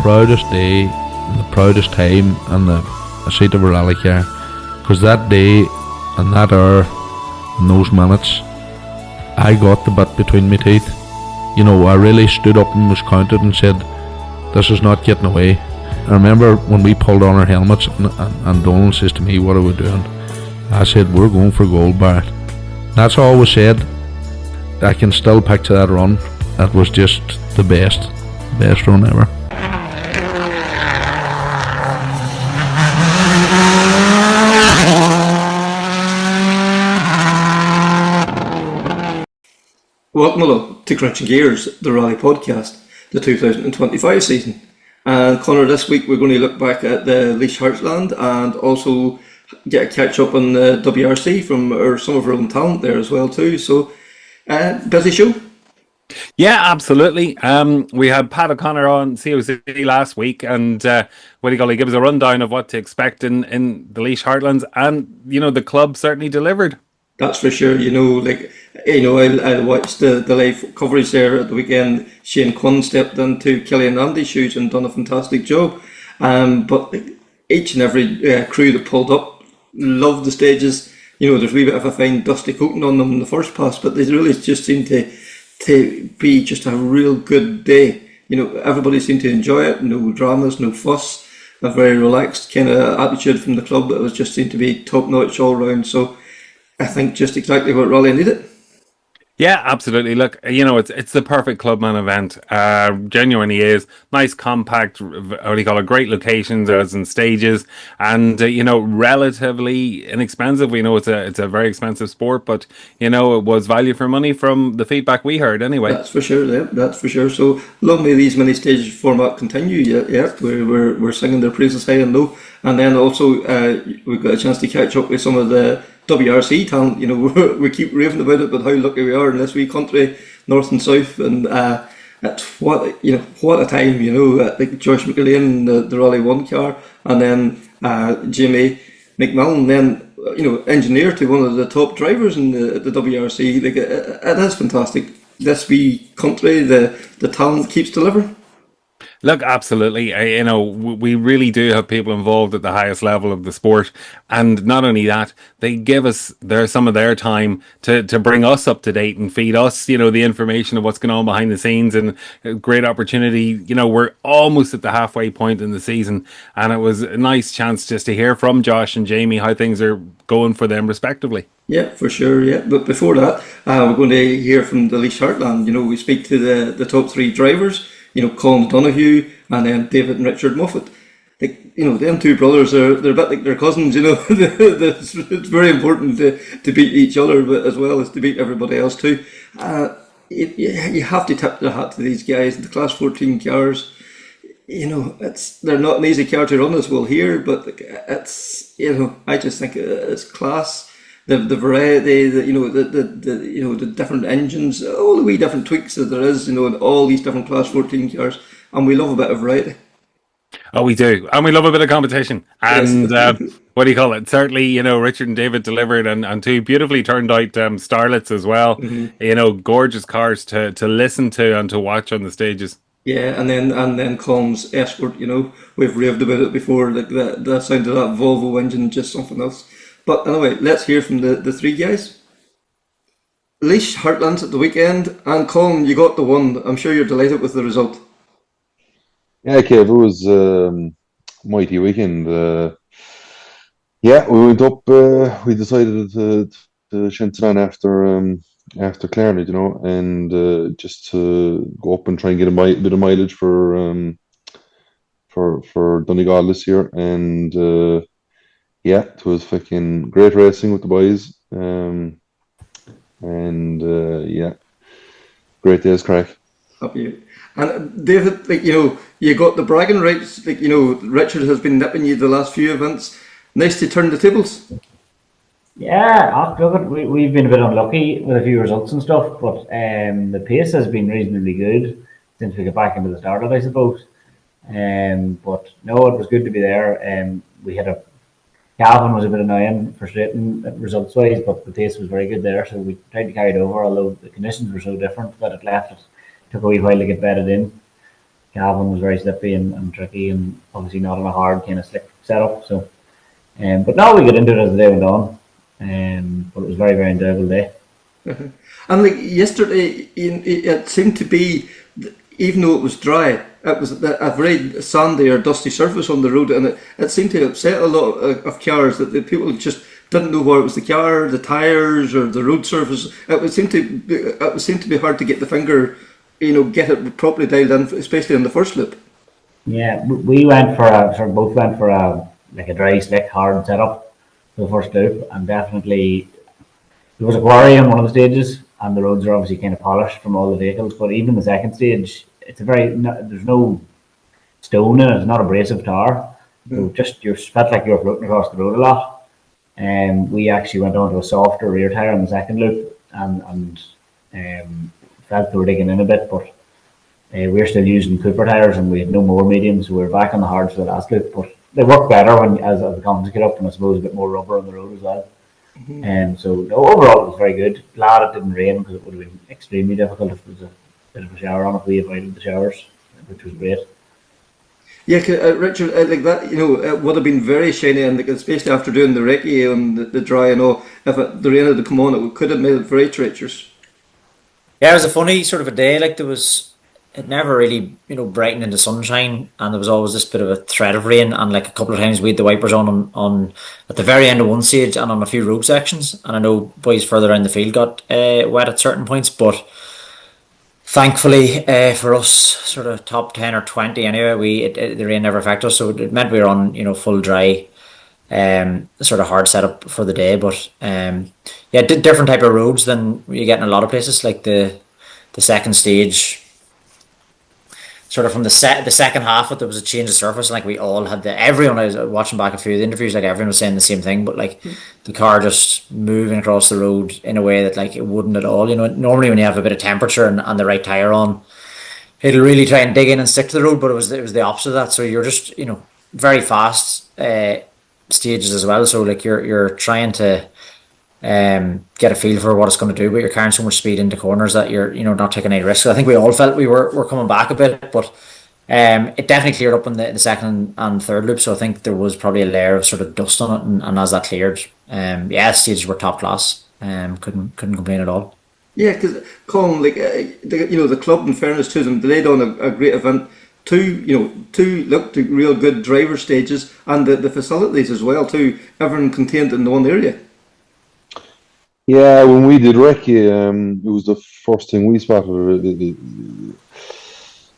proudest day, and the proudest time, and a seat of a rally car, because that day and that hour and those minutes, I got the bit between my teeth. You know, I really stood up and was counted and said, this is not getting away. I remember when we pulled on our helmets and Donald says to me, what are we doing? I said, we're going for gold, Barrett. That's all was said. I can still picture that run. That was just the best run ever. Welcome along to Krunching Gears, the Rally Podcast, the 2025 season. And Connor, this week we're going to look back at the Laois Heartlands and also get a catch up on the WRC from some of our own talent there as well too. So, busy show? Yeah, absolutely. We had Pat O'Connor on COC last week, and what do you call it? He gave us a rundown of what to expect in the Laois Heartlands, and you know the club certainly delivered. That's for sure. I watched the live coverage there at the weekend. Shane Quinn stepped into Kelly and Andy's shoes and done a fantastic job. But each and every crew that pulled up loved the stages. You know, there's a wee bit of a fine dusty coating on them in the first pass, but they really just seemed to be just a real good day. You know, everybody seemed to enjoy it. No dramas, no fuss. A very relaxed kind of attitude from the club that was just seemed to be top notch all round. So I think just exactly what Raleigh needed. Yeah, absolutely. Look, you know, it's the perfect clubman event. Genuinely is. Nice, compact, what do you call it, great locations as in stages, and you know, relatively inexpensive. We know it's a very expensive sport, but you know, it was value for money from the feedback we heard anyway. That's for sure, yeah, that's for sure. So long may these mini stage format continue. Yeah, we're singing their praises high and low. And then also we've got a chance to catch up with some of the WRC talent. You know, we keep raving about it, but how lucky we are in this wee country, north and south, and what a time. You know, like Josh McErlean, the Rally 1 car, and then Jamie McMillan, then you know, engineer to one of the top drivers in the WRC. Like it is fantastic. This wee country, the talent keeps delivering. Look, absolutely. You know, we really do have people involved at the highest level of the sport, and not only that, they give us some of their time to bring us up to date and feed us, you know, the information of what's going on behind the scenes, and a great opportunity. You know, we're almost at the halfway point in the season, and it was a nice chance just to hear from Josh and Jamie how things are going for them respectively. Yeah, for sure. Yeah, but before that, we're going to hear from the Laois Heartland. You know, we speak to the top three drivers. You know, Colin O'Donoghue and then David and Richard Moffett. Like, you know, them two brothers they're a bit like their cousins. You know, it's very important to beat each other, but as well as to beat everybody else too. You have to tip their hat to these guys. The Class 14 cars, you know, they're not an easy car to run, as we'll hear, but it's, you know, I just think it's class. The variety, the different engines, all the wee different tweaks that there is, you know, in all these different Class 14 cars, and we love a bit of variety. Oh, we do, and we love a bit of competition. And what do you call it? Certainly, you know, Richard and David delivered, and two beautifully turned out starlets as well. Mm-hmm. You know, gorgeous cars to listen to and to watch on the stages. Yeah, and then Colin's Escort. You know, we've raved about it before. Like the sound of that Volvo engine, just something else. But anyway, let's hear from the three guys. Laois Heartlands at the weekend, and Colin, you got the one. I'm sure you're delighted with the result. Yeah, Kev, it was mighty weekend. Yeah, we went up. We decided to shinton on after Claremont, you know, and just to go up and try and get a bit of mileage for Donegal this year, and. Yeah, it was fucking great racing with the boys, and yeah, great day's crack. Happy. And David, like, you know, you got the bragging rights. Like, you know, Richard has been nipping you the last few events. Nice to turn the tables. Yeah, look, we've been a bit unlucky with a few results and stuff, but the pace has been reasonably good since we got back into the start of it, I suppose. But no, it was good to be there. We had Calvin was a bit annoying, frustrating results-wise, but the pace was very good there, so we tried to carry it over, although the conditions were so different that it took a wee while to get bedded in. Calvin was very slippy and tricky, and obviously not on a hard kind of slick setup. So, but now we get into it as the day went on. But it was a very, very enjoyable day. And like yesterday, it seemed to be, even though it was dry, it was a very sandy or dusty surface on the road, and it seemed to upset a lot of cars, that the people just didn't know where it was the car, the tyres, or the road surface. It would seem to be hard to get the finger, get it properly dialed in, especially on the first loop. Yeah, we went for both went for a dry, slick, hard setup for the first loop, and definitely there was a quarry on one of the stages, and the roads are obviously kind of polished from all the vehicles. But even the second stage, there's no stone in it. It's not abrasive tar, so just you felt like you were floating across the road a lot. And we actually went onto a softer rear tire on the second loop, and felt they were digging in a bit, but we're still using Cooper tires, and we had no more mediums, so we were back on the hards for the last loop. But they work better as the confidence get up, and I suppose a bit more rubber on the road as well. And so overall it was very good. Glad it didn't rain, because it would have been extremely difficult if there was a bit of a shower on, if we avoided the showers, which was great. Yeah, Richard, like that, it would have been very shiny, and especially after doing the recce on the dry and all, if the rain had come on, it could have made it very treacherous. Yeah, it was a funny sort of a day. Like it never really, brightened into sunshine, and there was always this bit of a threat of rain. And like a couple of times we had the wipers on at the very end of one stage and on a few road sections. And I know boys further down the field got wet at certain points, but thankfully for us, sort of top 10 or 20 anyway, the rain never affected us. So it meant we were on full dry, sort of hard setup for the day. But yeah, different type of roads than you get in a lot of places. Like the second stage, sort of from the second half, there was a change of surface. Like we all had everyone, I was watching back a few of the interviews, like everyone was saying the same thing, but like the car just moving across the road in a way that like it wouldn't at all. Normally when you have a bit of temperature and the right tire on, it'll really try and dig in and stick to the road, but it was the opposite of that. So you're just very fast stages as well. So like you're trying to get a feel for what it's going to do, but you're carrying so much speed into corners that you're not taking any risks. So I think we all felt we were coming back a bit, but it definitely cleared up in the second and third loop. So I think there was probably a layer of sort of dust on it, and as that cleared, the stages were top class. Couldn't complain at all. Yeah, because Colin, like the club, in fairness to them, they laid on a great event. Two looked real good driver stages, and the facilities as well too. Everyone contained in the one area. Yeah, when we did recce, it was the first thing we spotted.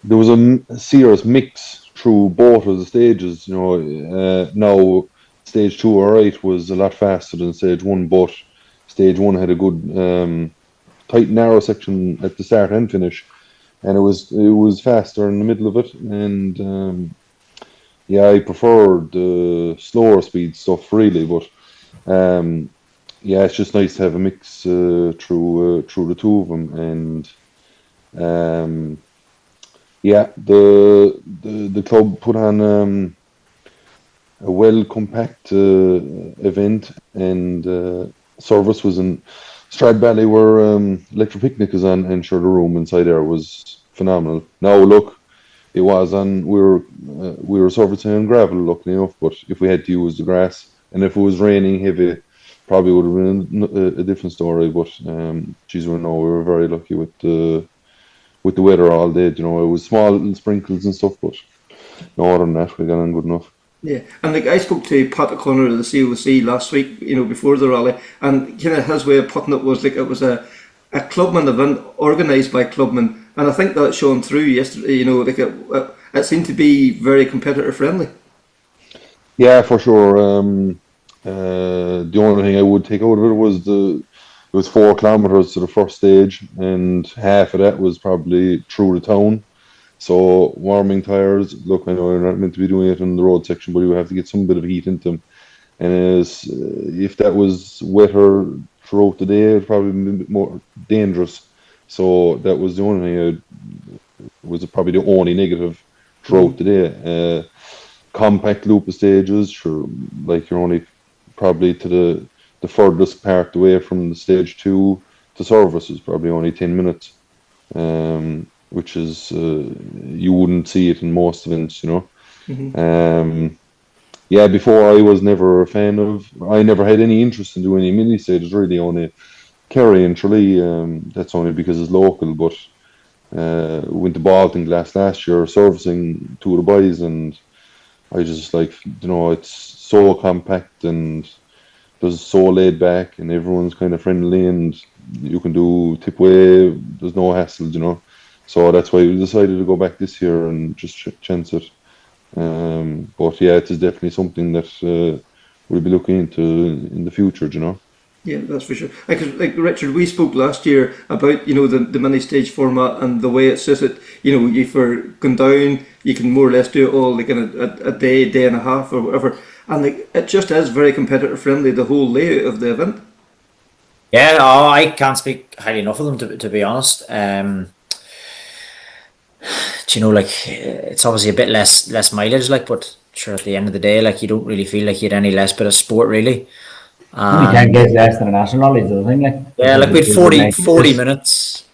There was a serious mix through both of the stages. Now stage 2, alright, was a lot faster than stage 1, but stage 1 had a good tight, narrow section at the start and finish, and it was faster in the middle of it. And I preferred the slower speed stuff really, but it's just nice to have a mix through the two of them. And the club put on a well compact event, and service was in Stradbally, where Electric Picnic is on, and sure, the room inside there was phenomenal. Now look, it was on, we were servicing on gravel, luckily enough, but if we had to use the grass, and if it was raining heavy, probably would have been a different story. But we were very lucky with the weather all day. It was small little sprinkles and stuff, but no, other than that, we got on good enough. Yeah, and I spoke to Pat O'Connor of the COC last week, before the rally, and kind of his way of putting it was like it was a clubman event organised by clubmen, and I think that shone through yesterday. It seemed to be very competitor friendly. Yeah, for sure. The only thing I would take out of it was it was 4 kilometres to the first stage, and half of that was probably through the town. So warming tyres, look, I know you're not meant to be doing it in the road section, but you have to get some bit of heat into them. And if that was wetter throughout the day, it'd probably be a bit more dangerous. So that was the only thing, was probably the only negative throughout the day. Compact loop of stages, sure, like you're only probably to the furthest part away from the stage 2 to service is probably only 10 minutes. which is you wouldn't see it in most events, Yeah, before I was never a fan of. I never had any interest in doing any mini stages. Really, only Kerry and Tralee. That's only because it's local. But went to Baltinglass last year, servicing two of the boys, and I just like, it's so compact and just so laid back, and everyone's kind of friendly, and you can do tip way. There's no hassle. So that's why we decided to go back this year and just chance it. But yeah, it is definitely something that we'll be looking into in the future. Yeah, that's for sure. Like Richard, we spoke last year about the mini stage format and the way it suited. You for going down, you can more or less do it all like in a day and a half or whatever, and like it just is very competitor friendly. The whole layout of the event. Yeah, I can't speak highly enough of them to be honest. Like it's obviously a bit less mileage, like, but sure at the end of the day, like you don't really feel like you had any less bit of sport really. You can't get less than a national rally, the thing, like. Yeah, like we had 40 minutes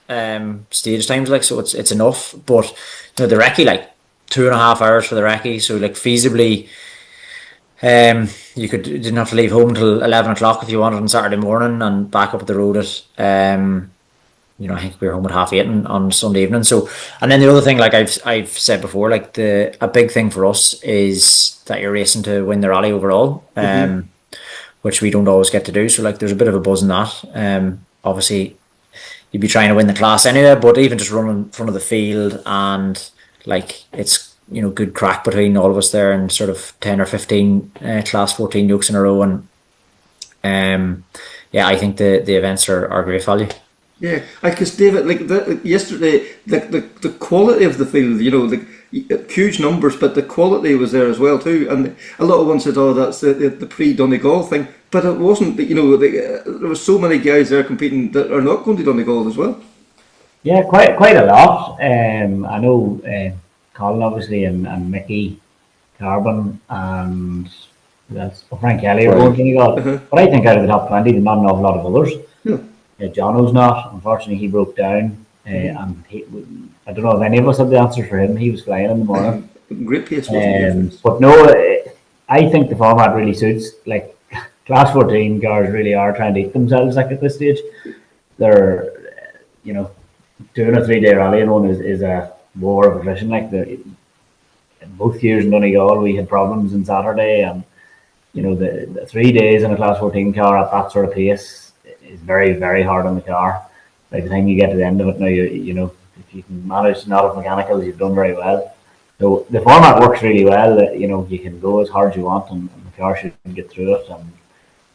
stage times, like, so it's enough. But the recce, like 2.5 hours for the recce, so like feasibly, you didn't have to leave home till 11 o'clock if you wanted on Saturday morning, and back up the road at I think we were home at 8:30 on Sunday evening. So, and then the other thing, like I've said before, like a big thing for us is that you're racing to win the rally overall. Which we don't always get to do. So like there's a bit of a buzz in that. Obviously you'd be trying to win the class anyway, but even just running in front of the field, and like it's good crack between all of us there, and sort of 10 or 15 class 14 yokes in a row, and I think the events are great value. Yeah, because David, like yesterday, the quality of the field, huge numbers, but the quality was there as well too. And a lot of ones said, "Oh, that's the pre-Donegal thing," but it wasn't. There were so many guys there competing that are not going to Donegal as well. Yeah, quite a lot. I know Colin obviously and Mickey Carbon and Frank Kelly are going to Donegal. But I think out of the top 20, there's not an awful lot of others. No. Jono's not. Unfortunately, he broke down, and I don't know if any of us had the answers for him. He was flying in the morning. Great pace, wasn't it? But no, I think the format really suits. Like class 14 cars really are trying to eat themselves. Like at this stage, they're doing a 3-day rally in one is a war of attrition. Like both years in Donegal, we had problems on Saturday, and the 3 days in a class 14 car at that sort of pace is very, very hard on the car. By the time you get to the end of it, now if you can manage to not have mechanicals, you've done very well. So the format works really well. You can go as hard as you want, and the car should get through it.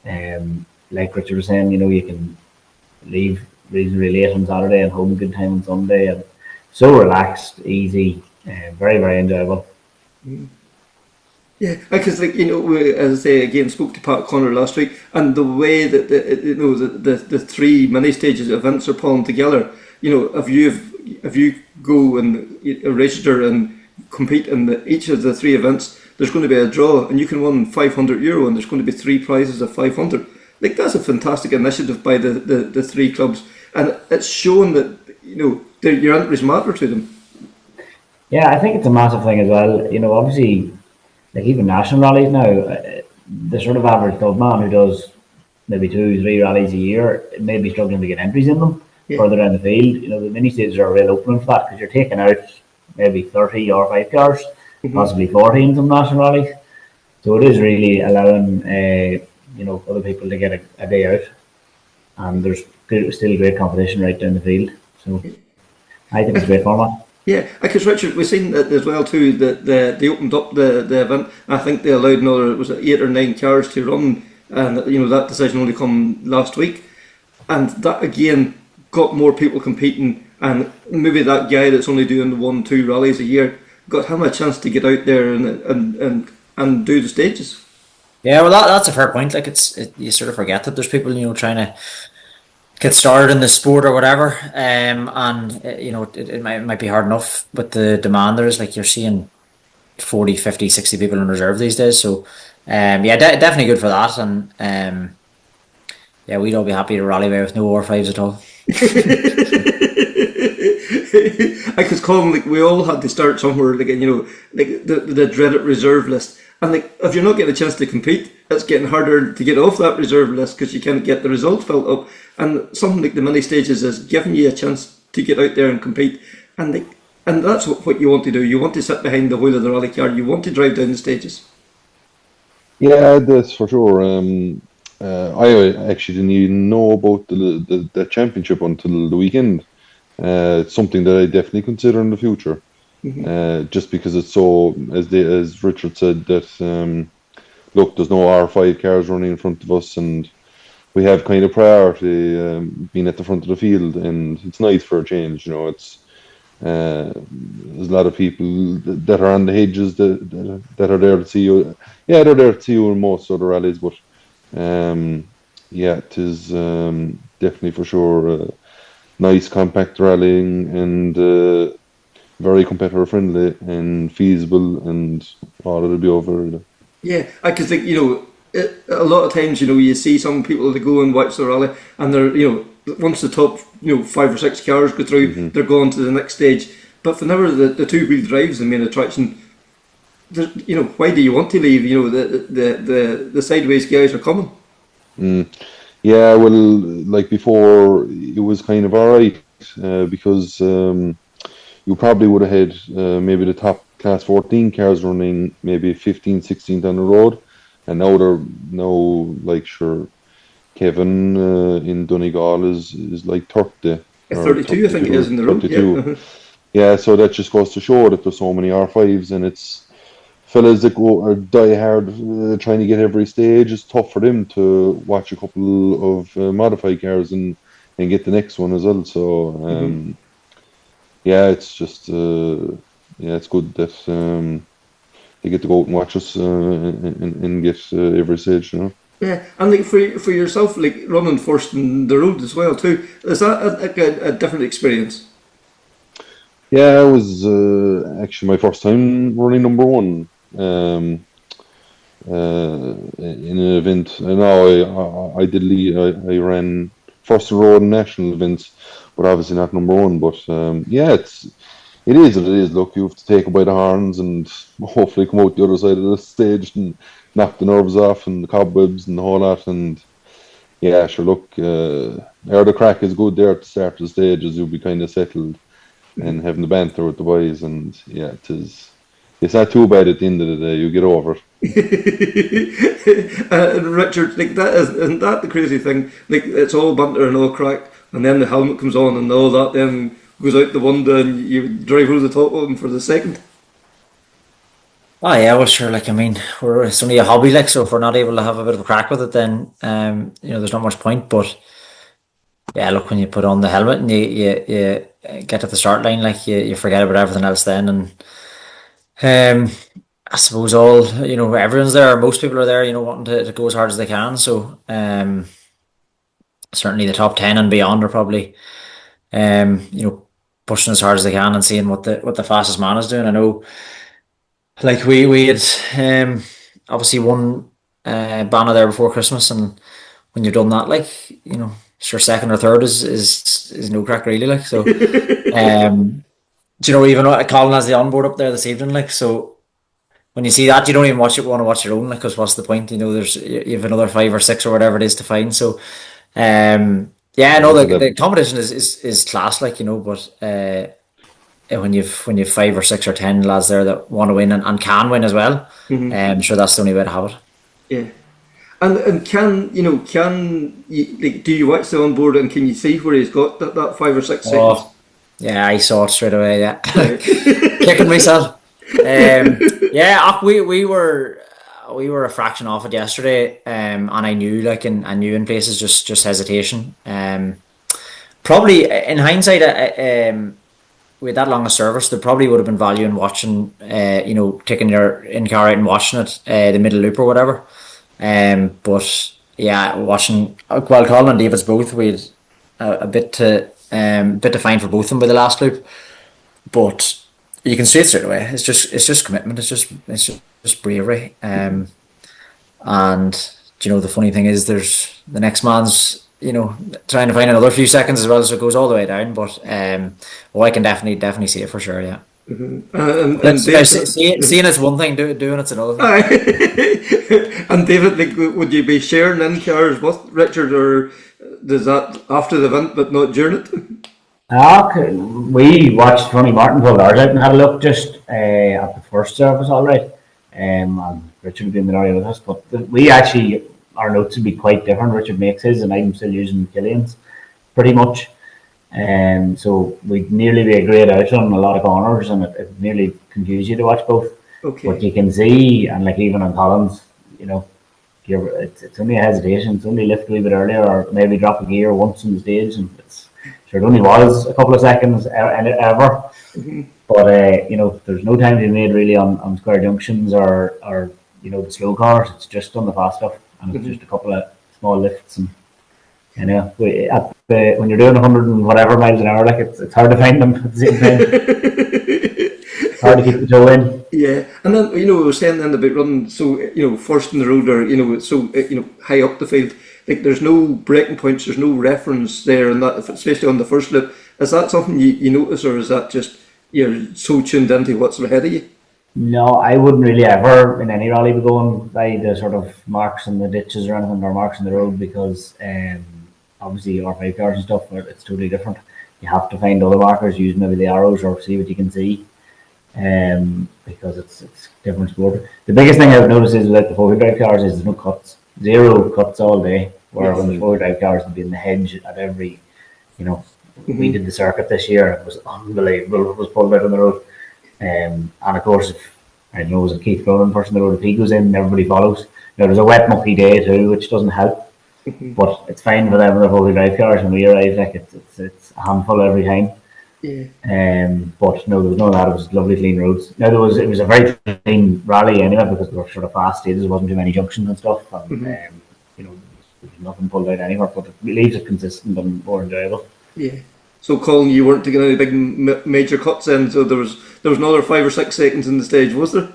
And like Richard was saying, you can leave reasonably late on Saturday and home good time on Sunday, and so relaxed, easy, very, very enjoyable. Yeah, because as I say again, spoke to Pat Connor last week, and the way that the three mini stages events are pulling together. If you go and register and compete in each of the three events, there's going to be a draw, and you can win €500, and there's going to be 3 prizes of 500. Like that's a fantastic initiative by the three clubs, and it's shown that your entries matter to them. Yeah, I think it's a massive thing as well. Obviously. Like even national rallies now, the sort of average clubman who does maybe 2-3 rallies a year may be struggling to get entries in them further down the field. The mini stages are a real opening for that, because you're taking out maybe 30 or 5 cars, possibly 40 in some national rallies. So it is really allowing other people to get a day out, and there's still great competition right down the field. So I think it's a great format. Yeah, because Richard, we've seen that as well too, that they opened up the event. I think they allowed another 8 or 9 cars to run, and that decision only come last week, and that again got more people competing, and maybe that guy that's only doing 1-2 rallies a year got him a chance to get out there and do the stages. Yeah, well that's a fair point. Like you sort of forget that there's people trying to get started in the sport or whatever, and it might be hard enough, but the demand there is, like, you're seeing 40, 50, 60 people in reserve these days. So definitely good for that, and we'd all be happy to rally away with no R5s at all. Because Colin, like, we all had to start somewhere, like, like the dreaded reserve list. And like, if you're not getting a chance to compete, it's getting harder to get off that reserve list because you can't get the result filled up. And something like the mini stages is giving you a chance to get out there and compete. And like, and that's what you want to do. You want to sit behind the wheel of the rally car. You want to drive down the stages. Yeah, that's for sure. I actually didn't even know about the championship until the weekend. It's something that I definitely consider in the future. Just because it's so, as Richard said, that look, there's no R5 cars running in front of us, and we have kind of priority being at the front of the field, and it's nice for a change. It's there's a lot of people that are on the hedges that are there to see you. Yeah, they're there to see you in most of the rallies, but yeah, it is definitely for sure nice compact rallying and very competitor friendly and feasible, and it'll be over. Yeah, because like a lot of times you see some people that go and watch the rally, and they're once the top 5 or 6 cars go through, they're going to the next stage. But whenever the two-wheel drive's the main attraction, why do you want to leave? The sideways guys are coming. Yeah, well, like before, it was kind of alright because you probably would have had maybe the top class 14 cars running maybe 15, 16th on the road, and now like sure, Kevin in Donegal is like 30. 32, I think it is in the road. 32. Yeah, so that just goes to show that there's so many R5s, and it's fellas that go or die hard trying to get every stage. It's tough for them to watch a couple of modified cars and get the next one as well. So yeah, it's just it's good that they get to go out and watch us and get every stage. Yeah, and like for yourself, like running first in the road as well too. Is that a different experience? Yeah, it was actually my first time running number one in an event. I know I did lead. I ran first in road in national events, but obviously not number one. But yeah, it is what it is. Look, you have to take it by the horns and hopefully come out the other side of the stage and knock the nerves off and the cobwebs and the whole lot. And yeah, sure. Look, the crack is good there at the start of the stage as you'll be kind of settled and having the banter with the boys, and yeah, it's not too bad at the end of the day. You get over it. And Richard, like isn't that the crazy thing? Like it's all banter and all crack, and then the helmet comes on and all that then goes out the window and you drive over the top of them for the second. Oh yeah, well sure. Like I mean, it's only a hobby, like, so if we're not able to have a bit of a crack with it, then there's not much point. But yeah, look, when you put on the helmet and you get to the start line, like you forget about everything else then, and I suppose everyone's there, most people are there, wanting to go as hard as they can. So certainly the top 10 and beyond are probably pushing as hard as they can and seeing what the fastest man is doing. I know, like we had obviously won Bana there before Christmas, and when you've done that, like sure, second or third is no crack really, like, so even Colin has the onboard up there this evening, like, so when you see that, you don't even want to watch your own, like, because what's the point? There's you have another 5 or 6 or whatever it is to find. So the competition is class, like, but when you've 5 or 6 or 10 lads there that want to win and can win as well, I'm sure that's the only way to have it. Yeah. And can you like, do you watch the onboard and can you see where he's got that 5 or 6 seconds? Yeah, I saw it straight away. Yeah, kicking myself. We were a fraction off it yesterday, and I knew in places just hesitation. Probably in hindsight, with that long a service, there probably would have been value in watching, taking your in-car out and watching it, the middle loop or whatever. But yeah, watching while Colin and David's both, we had a bit to find for both of them by the last loop. But you can see it straight away. It's just commitment. It's just bravery. And the funny thing is, there's the next man's trying to find another few seconds as well, so it goes all the way down. But I can definitely see it for sure. Yeah. Seeing it's one thing, doing it's another thing. And David, like, would you be sharing in cars with Richard, or does that after the event but not during it? We watched Ronnie Martin pull ours out and had a look just at the first service, all right. And Richard would be in the area with us, but we actually, our notes would be quite different. Richard makes his, and I'm still using McErlean's pretty much. So we'd nearly be a grade out on a lot of corners, and it nearly confuse you to watch both. Okay. But you can see, and like even on Collins, it's only a hesitation. It's only lift a wee bit earlier, or maybe drop a gear once on the stage, and it only was a couple of seconds ever. Mm-hmm. But there's no time to be made really on square junctions or the slow cars. It's just on the fast stuff, and it's just a couple of small lifts. And when you're doing 100 and whatever miles an hour, like it's hard to find them at the same time. Hard to keep the toe in. Yeah, and then we were saying then about running so first in the road, or so high up the field. Like, there's no breaking points, there's no reference there, and that, especially on the first lap. Is that something you notice, or is that just you're so tuned into what's ahead of you? No, I wouldn't really ever in any rally be going by the sort of marks in the ditches or anything, or marks in the road, because obviously R5 cars and stuff, it's totally different. You have to find other markers, use maybe the arrows or see what you can see, because it's different sport. The biggest thing I've noticed is with the 4-wheel drive cars is there's no cuts. 0 cuts all day, where when the 4-wheel drive cars would be in the hedge at every, we did the circuit this year, it was unbelievable. It was pulled out on the road. And of course, if I know it was a Keith Cronin person on the road, if he goes in, everybody follows. There's a wet, mucky day too, which doesn't help. But it's fine for them with the 4-wheel drive cars. When we arrive, like it's a handful every time. Yeah. But no, there was none of that. It was lovely, clean roads. Now it was a very clean rally anyway, because there were sort of fast stages. There wasn't too many junctions and stuff, and there was nothing pulled out anywhere. But it leaves it consistent and more enjoyable. Yeah. So, Colin, you weren't taking any big major cuts in, so there was another 5 or 6 seconds in the stage, was there?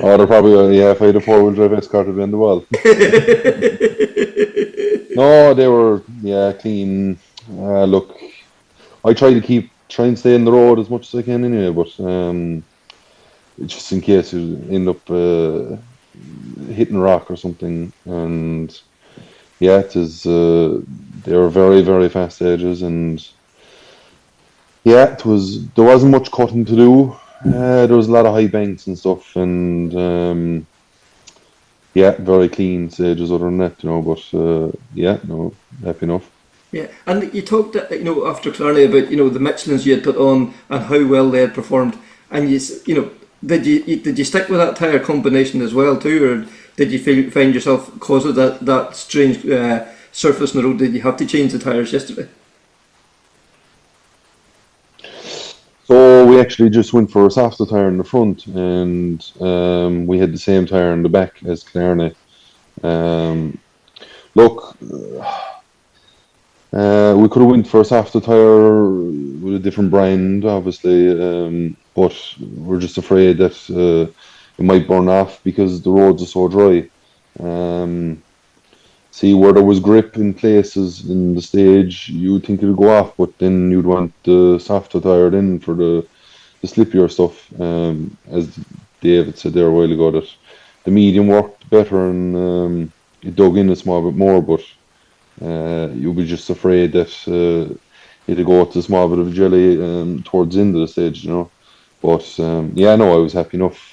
Oh, there probably, if I had a 4-wheel drive escort, it'd be in the wall. No, they were, clean. Look, I try and stay in the road as much as I can anyway, but just in case you end up hitting a rock or something. And it is, they were very, very fast stages, and there wasn't much cutting to do. There was a lot of high banks and stuff, and very clean stages other than that, but happy enough. Yeah, and you talked, after Clarny about, the Michelins you had put on and how well they had performed, and did you stick with that tyre combination as well too, or did you find yourself, because of that strange surface in the road, did you have to change the tyres yesterday? So we actually just went for a softer tyre in the front, and we had the same tyre in the back as Clarny. Look, we could have went for a softer tyre with a different brand, obviously, but we're just afraid that it might burn off because the roads are so dry. See, where there was grip in places in the stage, you'd think it would go off, but then you'd want the softer tyre in for the slippier stuff. As David said there a while ago, that the medium worked better and it dug in a small bit more, but you'd be just afraid that it'd go to a small bit of jelly towards the end of the stage, But I was happy enough.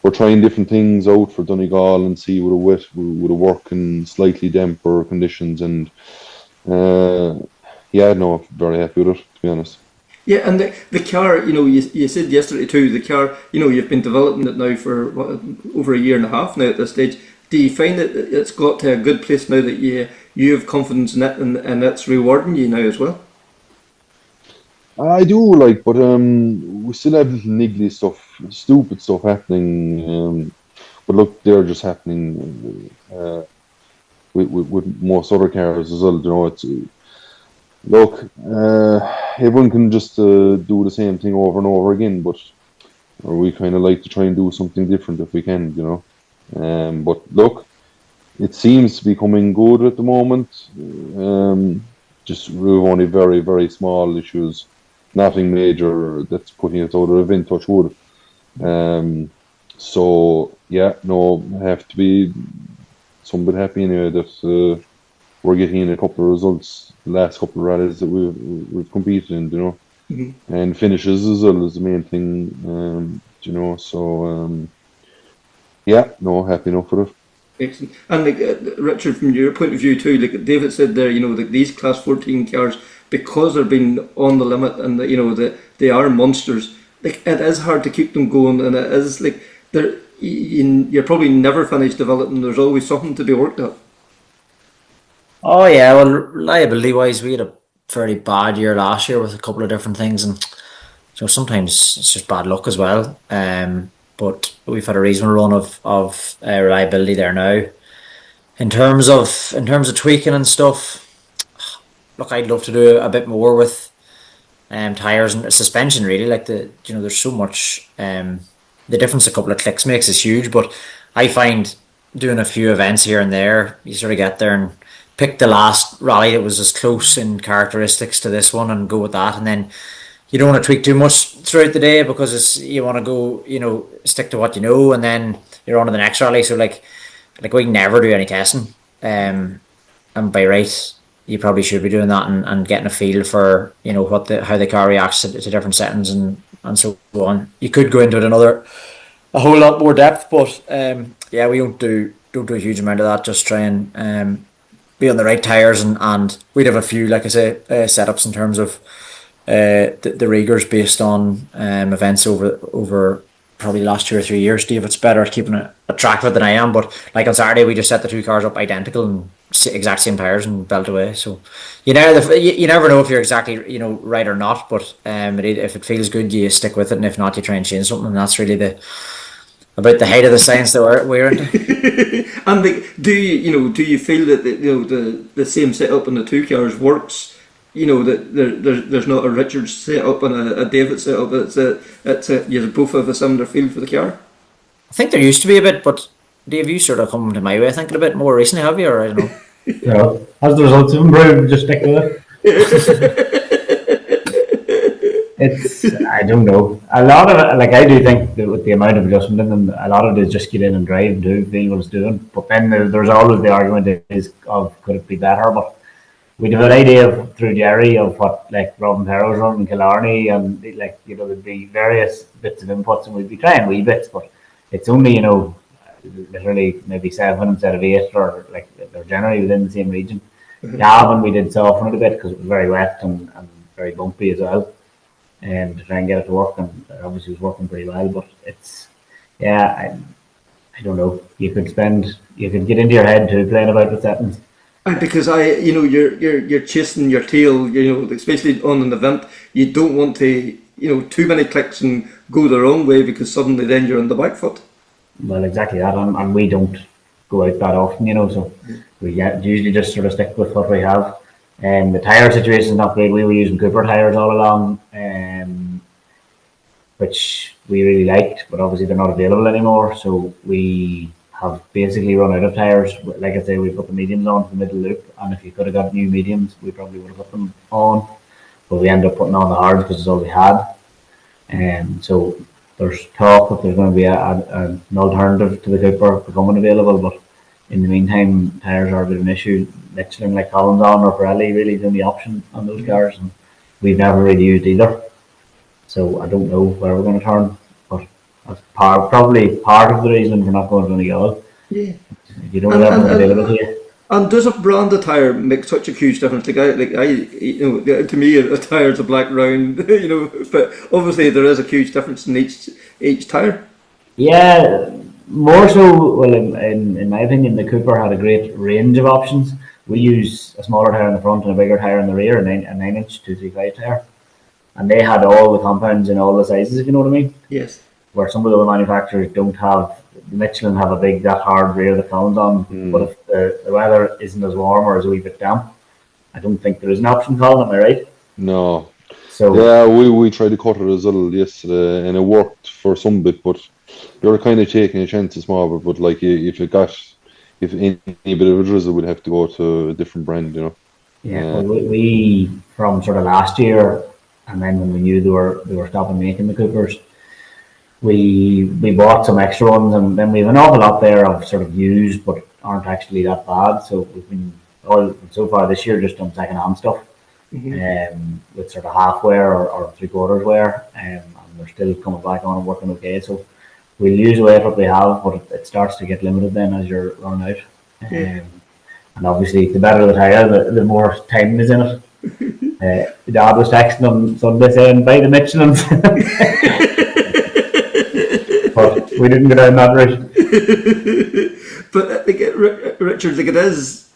We're trying different things out for Donegal and see would it work in slightly damper conditions, and I'm very happy with it, to be honest. Yeah, and the car, you said yesterday too, the car, you've been developing it now for over a year and a half now at this stage. Do you find that it's got to a good place now that you have confidence in it and it's rewarding you now as well? I do, but we still have little niggly stuff, stupid stuff happening. But look, they're just happening with most other cars as well. It's everyone can just do the same thing over and over again, but we kind of like to try and do something different if we can, But look, it seems to be coming good at the moment. Just we've only very, very small issues, nothing major that's putting us out of the event, touch wood. So yeah, no, I have to be somewhat happy anyway that we're getting in a couple of results the last couple of rallies that we've competed in, and finishes as well is the main thing, so yeah, no, happy enough with it. Excellent. And Richard, from your point of view too, like David said there, these Class 14 cars, because they're being on the limit and they are monsters. Like, it is hard to keep them going, and it is like you're probably never finished developing. There's always something to be worked at. Oh yeah, well, reliability wise, we had a fairly bad year last year with a couple of different things, and sometimes it's just bad luck as well. But we've had a reasonable run of reliability there now. In terms of tweaking and stuff, look, I'd love to do a bit more with tires and suspension. Really, like there's so much. The difference a couple of clicks makes is huge. But I find doing a few events here and there, you sort of get there and pick the last rally that was as close in characteristics to this one and go with that, and then you don't want to tweak too much throughout the day because you want to go, stick to what you know, and then you're on to the next rally. So like we never do any testing, and by right, you probably should be doing that and getting a feel for how the car reacts to different settings and so on. You could go into it a whole lot more depth, but yeah, we don't do a huge amount of that. Just try and be on the right tires, and we'd have a few, like I say, setups in terms of the riggers based on events over probably the last 2 or 3 years. David's better at keeping a track of it than I am, but like on Saturday we just set the two cars up identical and exact same tires and belt away. So you never know if you're exactly right or not, but if it feels good, you stick with it, and if not, you try and change something. And that's really about the height of the science that we're into. And do you feel that the same setup in the two cars works? That there's not a Richard setup and a David setup. You both have a similar feel for the car. I think there used to be a bit, but Dave, you sort of come to my way thinking a bit more recently, have you? Or I don't know. Yeah, as the results have improved, just stick with it. I don't know. A lot of it, I do think that with the amount of adjustment in them, a lot of it is just get in and drive and do, feel what it's doing. But then there's always the argument of could it be better? But we have an idea through Jerry of what Robin Perro's running in Killarney, and there'd be various bits of inputs, and we'd be trying wee bits, but it's only literally maybe 7 instead of 8, or they're generally within the same region. Gavin, we did soften it a bit because it was very wet and very bumpy as well, to try and get it to work, and obviously it was working pretty well. But I don't know. You could get into your head too playing about the settings. Because you're chasing your tail, especially on an event. You don't want to, too many clicks and go the wrong way, because suddenly then you're on the back foot. Well, exactly that, and we don't go out that often, so we usually just sort of stick with what we have. And the tyre situation is not great. We were using Cooper tyres all along, which we really liked, but obviously they're not available anymore. So we have basically run out of tyres. Like I say, we put the mediums on for the middle loop, and if you could have got new mediums, we probably would have put them on. But we ended up putting on the hards because it's all we had. So there's talk that there's going to be an alternative to the Cooper becoming available, but in the meantime, tyres are a bit of an issue. McErlean, like Colin's on, or Pirelli, really is the only option on those cars, and we've never really used either. So I don't know where we're going to turn, but that's probably part of the reason for not going to Donegal. Yeah. You don't have everything available to you. And does a brand of tyre make such a huge difference? To me, a tyre's a black round, but obviously there is a huge difference in each tyre. Yeah, more so. Well, in my opinion, the Cooper had a great range of options. We use a smaller tyre in the front and a bigger tyre in the rear, a 9-inch 235 tyre, and they had all the compounds in all the sizes, if you know what I mean. Yes. Where some of the other manufacturers don't have. McErlean have a big, that hard rear that Colin's on, but if the weather isn't as warm or is a wee bit damp, I don't think there is an option, Colin, am I right? No. So yeah, we tried to cut it as well yesterday, and it worked for some bit, but you're kind of taking a chance of small bit. But if if any bit of a drizzle, we'd have to go to a different brand, you know. Yeah, well, we from sort of last year, and then when we knew they were stopping making the cookers, we bought some extra ones, and then we have an awful lot there of sort of used but aren't actually that bad. So we've been all so far this year just done second hand stuff, with sort of half wear or 3/4 wear, and they're still coming back on and working okay. So we'll use what we have, but it starts to get limited then as you're running out. And obviously, the better the tyre, the more time is in it. Dad was texting on Sunday saying, buy the Michelins. But we didn't go down that route. But Richard, like it is,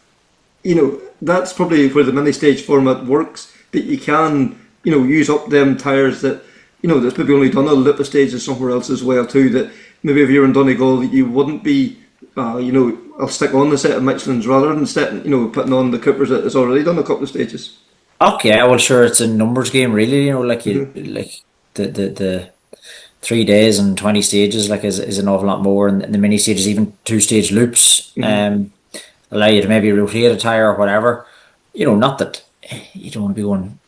you know, that's probably where the mini stage format works, that you can, you know, use up them tyres that, you know, that's maybe only done a lip of stages somewhere else as well too, that maybe if you're in Donegal that you wouldn't be, you know, I'll stick on the set of Michelins rather than you know, putting on the Coopers that has already done a couple of stages. Okay, well, sure, it's a numbers game, really. You know, like like the 3 days and 20 stages, like is an awful lot more, and the mini stages, even 2-stage loops, allow you to maybe rotate a tire or whatever. You know, not that you don't want to be going,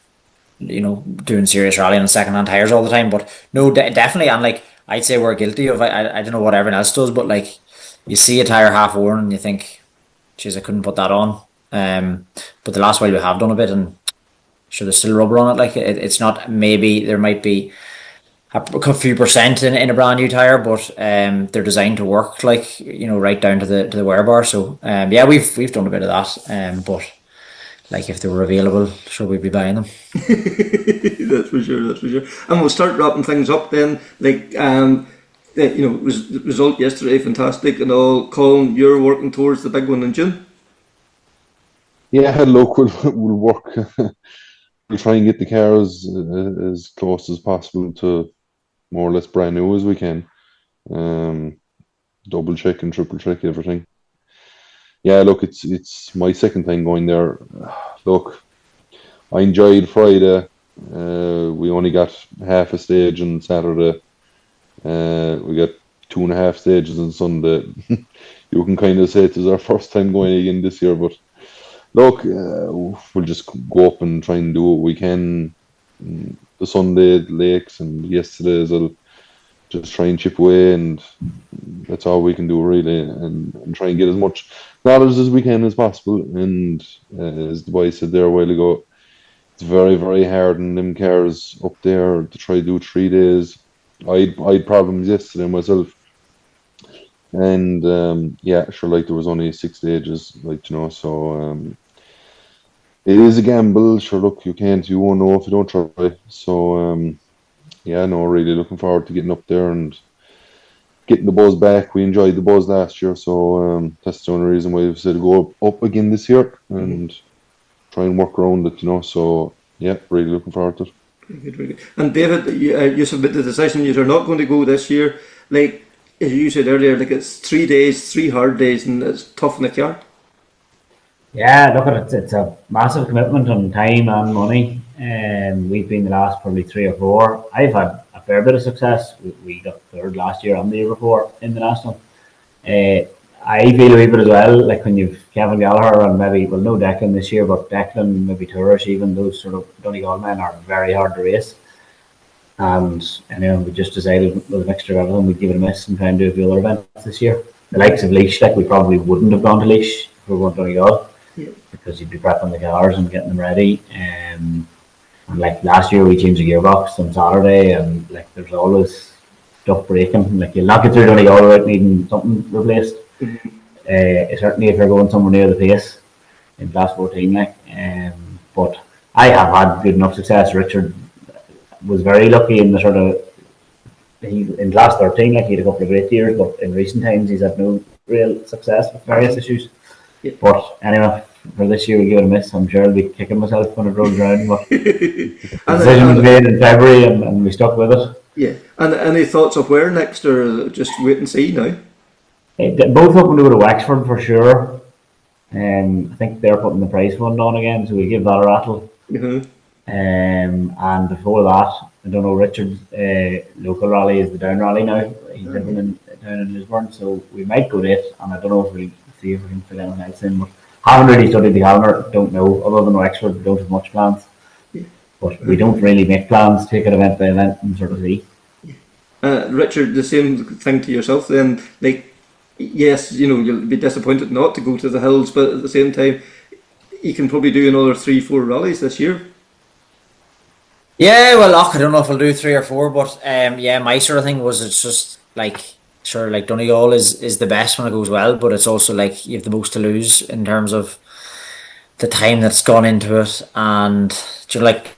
you know, doing serious rallying on second-hand tires all the time, but no, definitely. And like I'd say we're guilty of. I don't know what everyone else does, but like you see a tire half worn and you think, geez, I couldn't put that on. But the last while we have done a bit, and sure, there's still rubber on it. Like it's not, maybe there might be a few percent in a brand new tire, but they're designed to work, like, you know, right down to the wear bar. So yeah, we've done a bit of that. But like if they were available, sure, we'd be buying them. That's for sure. And we'll start wrapping things up then. Like you know, the result yesterday, fantastic and all. Colin, you're working towards the big one in June. Yeah, look, we'll work. We'll try and get the cars as close as possible to more or less brand new as we can. Double check and triple check everything. Yeah, look, it's my second time going there. Look, I enjoyed Friday. We only got half a stage on Saturday. We got 2.5 stages on Sunday. You can kind of say it is our first time going again this year, but look, we'll just go up and try and do what we can. The Sunday lakes and yesterday's, I'll just try and chip away, and that's all we can do really, and try and get as much knowledge as we can as possible. And as the boy said there a while ago, it's very, very hard in them cars up there to try to do 3 days. I had problems yesterday myself, and yeah, sure, like there was only 6 stages, like, you know, so it is a gamble. Sure, look, you won't know if you don't try. So yeah, no, really looking forward to getting up there and getting the buzz back. We enjoyed the buzz last year, so that's the only reason why we've said go up again this year and try and work around it, you know. So yeah, really looking forward to it. Very good. And David, you submit the decision you're not going to go this year. Like as you said earlier, like it's 3 days, 3 hard days, and it's tough in the car. Yeah, look at it. It's a massive commitment on time and money. We've been the last probably 3 or 4. I've had a fair bit of success. We got third last year and the year before in the national. I feel a wee bit as well, like when you've Kevin Gallagher and maybe, well, no Declan this year, but Declan, maybe Tourish, even those sort of Donegal men are very hard to race. And anyway, we just decided with a mixture of everything, we'd give it a miss and try and do a few other events this year. The likes of Laois, like we probably wouldn't have gone to Laois if we were going to Donegal, because you'd be prepping the cars and getting them ready. And like last year, we changed the gearbox on Saturday, and like there's always stuff breaking. Like you'll not get through Donegal without needing something replaced. Certainly if you're going somewhere near the pace in class 14, like. But I have had good enough success. Richard was very lucky in the sort of, in class 13, like he had a couple of great years, but in recent times he's had no real success with various issues. But anyway, for this year we give it a miss. I'm sure I'll be kicking myself when it rolls around, but the decision was made in February and we stuck with it. Yeah. And any thoughts of where next, or just wait and see now? Both hoping to go to Wexford for sure. I think they're putting the prize fund on again, so we'll give that a rattle. And before that, I don't know, Richard's local rally is the Down Rally now. He's living down in Lisburn, so we might go to it, and I don't know if we'll see if we can fill anything else in. But haven't really studied the calendar, don't know. Other than Wexford, we don't have much plans. But we don't really make plans, take it event by event and sort of see. Richard, the same thing to yourself then. Like, yes, you'll be disappointed not to go to the hills, but at the same time, you can probably do another 3-4 rallies this year. Yeah, well, I don't know if I'll do 3 or 4, but yeah, my sort of thing was it's just like, sure, like Donegal is the best when it goes well, but it's also like you have the most to lose in terms of the time that's gone into it, and like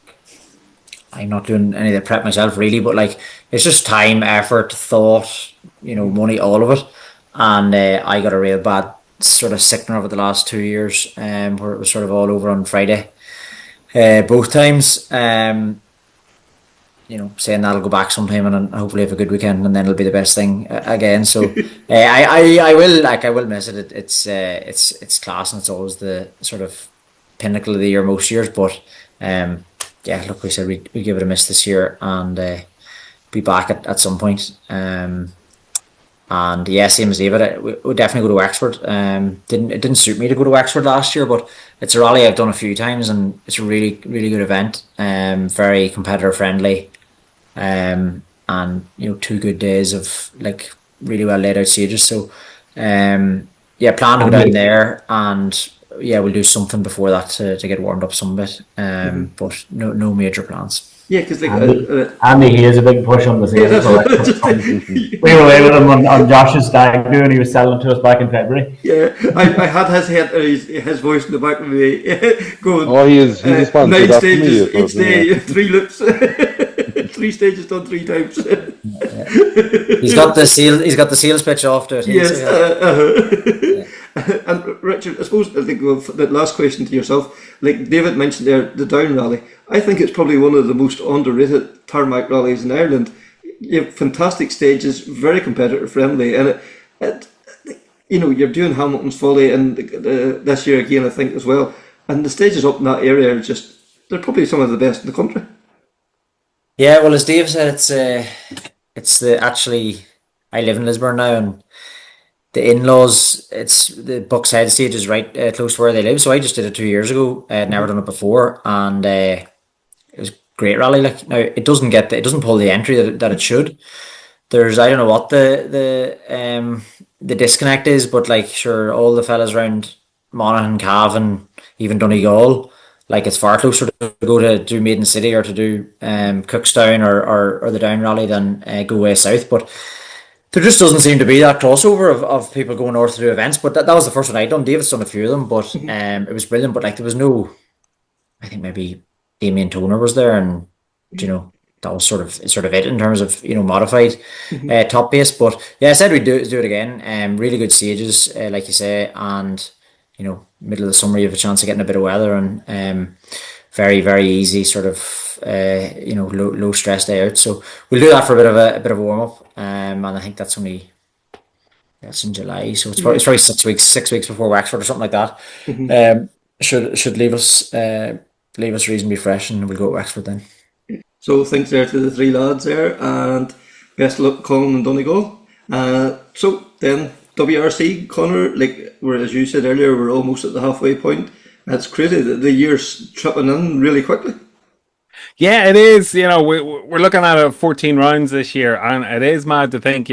I'm not doing any of the prep myself really, but like it's just time, effort, thought, money, all of it, and I got a real bad sort of sickener of it the last 2 years, where it was sort of all over on Friday, both times. Saying that'll go back sometime and hopefully have a good weekend, and then it'll be the best thing again. So I will miss it. It's class, and it's always the sort of pinnacle of the year most years. But yeah, look, we said we give it a miss this year and be back at some point. And yeah, same as David, we definitely go to Wexford. It didn't suit me to go to Wexford last year, but it's a rally I've done a few times, and it's a really, really good event. Very competitor friendly. And 2 good days of like really well laid out stages. So yeah, plan to go down there, and yeah, we'll do something before that to get warmed up some bit. But no major plans. Yeah, because like Andy, he has a big push on the sales. We were away with him on Josh's stag do, and he was selling to us back in February. Yeah, I had his voice in the back of me going. Oh, he's a sponsor. 9 stages each day, 3 loops, 3 stages done 3 times. He's got the sales pitch off to it. Yes. And Richard, I suppose I think the last question to yourself, like David mentioned there, the Down Rally. I think it's probably one of the most underrated tarmac rallies in Ireland. You have fantastic stages, very competitor friendly, and you're doing Hamilton's Folly and this year again, I think as well. And the stages up in that area are they're probably some of the best in the country. Yeah, well, as Dave said, it's actually I live in Lisburn now, and the in-laws, it's the Bucks Head stage is right close to where they live. So I just did it 2 years ago. I had never done it before, and it was a great rally. Like now, it doesn't pull the entry that it should. There's I don't know what the disconnect is, but like sure, all the fellas around Monaghan, Cavan, even Donegal, like it's far closer to go to do Maiden City or to do Cookstown or the Down Rally than go way south, but. There just doesn't seem to be that crossover of people going north to do events, but that was the first one I'd done. David's done a few of them, but it was brilliant. But like there was no, I think maybe Damien Toner was there, and that was sort of it in terms of modified top base. But yeah, I said we'd do it again. Really good stages, like you say, and middle of the summer you have a chance of getting a bit of weather, and very, very easy sort of low stress day out. So we'll do that for a bit of a warm up. And I think that's in July, so it's probably 6 weeks before Wexford or something like that. Should leave us reasonably fresh, and we'll go to Wexford then. So thanks there to the 3 lads there, and best of luck, Colin and Donegal. So then WRC, Connor, like as you said earlier, we're almost at the halfway point. It's crazy that the year's tripping in really quickly. Yeah, it is. We're looking at 14 rounds this year, and it is mad to think,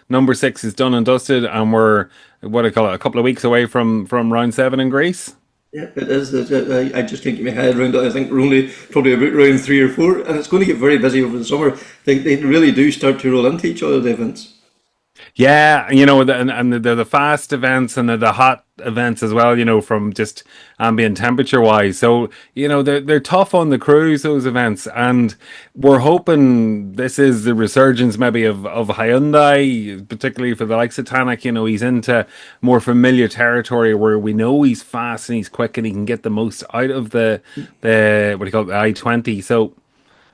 number 6 is done and dusted, and we're a couple of weeks away from round 7 in Greece. Yeah, it is. I just can't get my head around it. I think we're only probably about round 3 or 4, and it's going to get very busy over the summer. They really do start to roll into each other, the events. Yeah, and they're the fast events and the hot events as well, from just ambient temperature wise. So, they're tough on the crews, those events. And we're hoping this is the resurgence maybe of Hyundai, particularly for the likes of Tanak. He's into more familiar territory where we know he's fast and he's quick and he can get the most out of the the I-20. So,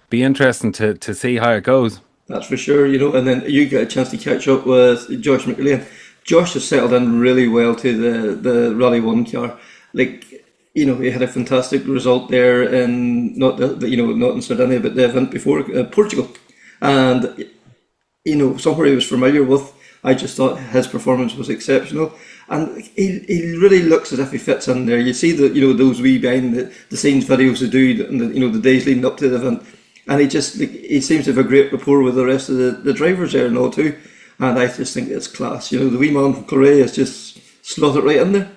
be interesting to see how it goes. That's for sure, and then you get a chance to catch up with Josh McErlean. Josh has settled in really well to the Rally 1 car. Like, he had a fantastic result there in, not in Sardinia, but the event before, Portugal. And, somewhere he was familiar with I just thought his performance was exceptional. And he really looks as if he fits in there. You see that, those wee behind the scenes videos they do, and the days leading up to the event, and he seems to have a great rapport with the rest of the drivers there and all too. And I just think it's class. The wee man from Korea is just slotted right in there.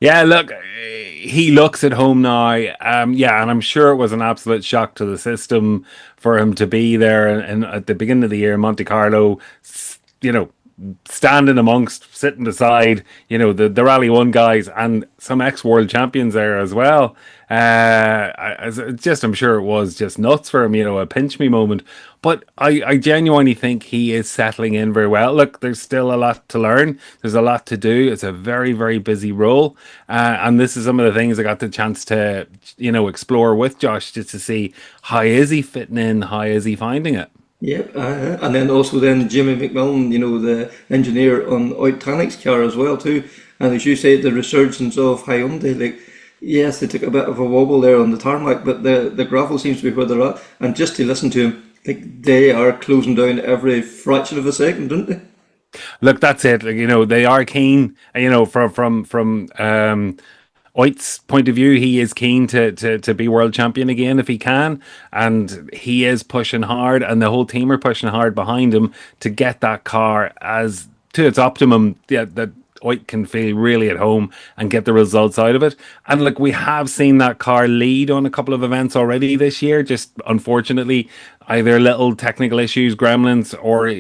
Yeah, look, he looks at home now. Yeah, and I'm sure it was an absolute shock to the system for him to be there. And at the beginning of the year, Monte Carlo, standing amongst, sitting beside, the Rally 1 guys and some ex-world champions there as well. I'm sure it was just nuts for him, a pinch me moment. But I genuinely think he is settling in very well. Look, there's still a lot to learn. There's a lot to do. It's a very, very busy role. And this is some of the things I got the chance to, explore with Josh, just to see how is he fitting in, how is he finding it. Yep, and then also Jimmy McMillan, the engineer on Oit Tanik's car as well too. And as you say, the resurgence of Hyundai, yes, they took a bit of a wobble there on the tarmac, but the gravel seems to be where they're at. And just to listen to him, they are closing down every fraction of a second, don't they? Look, that's it. They are keen. From Oit's point of view, he is keen to be world champion again if he can, and he is pushing hard, and the whole team are pushing hard behind him to get that car as to its optimum. Yeah, that Oit can feel really at home and get the results out of it. And look, we have seen that car lead on a couple of events already this year. Just unfortunately, either little technical issues, gremlins, or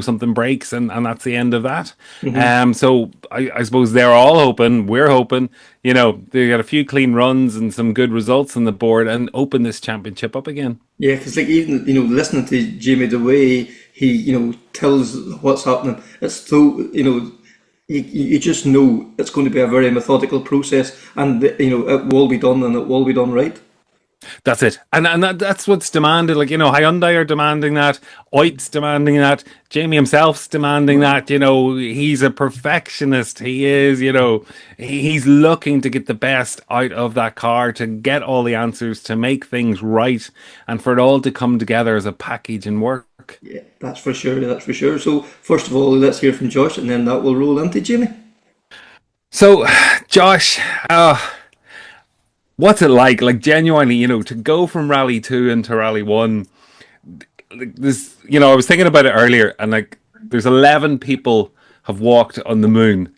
something breaks, and that's the end of that. Mm-hmm. So I suppose they're all hoping, we're hoping, they got a few clean runs and some good results on the board and open this championship up again. Yeah, because even listening to Jamie, the way he tells what's happening, it's so you just know it's going to be a very methodical process, and it will be done, and it will be done right. That's it, and that's what's demanded. Hyundai are demanding that, Oit's demanding that, Jamie himself's demanding that. He's a perfectionist. He is. He's looking to get the best out of that car, to get all the answers, to make things right, and for it all to come together as a package and work. Yeah, that's for sure. That's for sure. So first of all, let's hear from Josh, and then that will roll into Jamie. So, Josh. What's it like genuinely, to go from Rally 2 into Rally 1? This, I was thinking about it earlier, and there's 11 people have walked on the moon.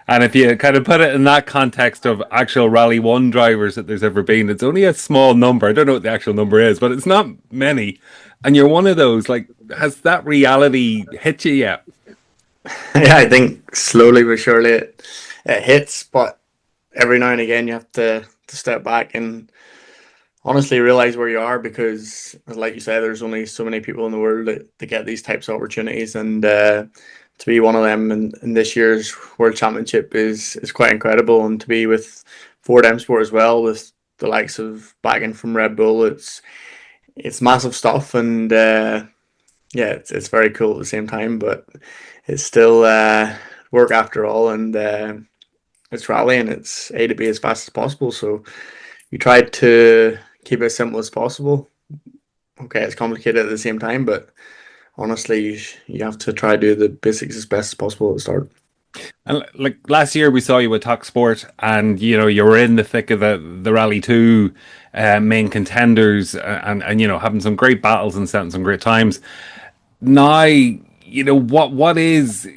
And if you kind of put it in that context of actual Rally 1 drivers that there's ever been, it's only a small number. I don't know what the actual number is, but it's not many. And you're one of those. Has that reality hit you yet? Yeah, I think slowly but surely it hits, but every now and again you have to step back and honestly realize where you are, because like you said, there's only so many people in the world that get these types of opportunities, and to be one of them in this year's World Championship is quite incredible. And to be with Ford M Sport as well, with the likes of backing from Red Bull, it's massive stuff, and it's very cool at the same time, but it's still work after all, and it's rally, and it's A to B as fast as possible. So you try to keep it as simple as possible. Okay, it's complicated at the same time, but honestly, you have to try to do the basics as best as possible at the start. And last year, we saw you with Talk Sport, and you were in the thick of the Rally 2 main contenders, and having some great battles and setting some great times. Now, what is,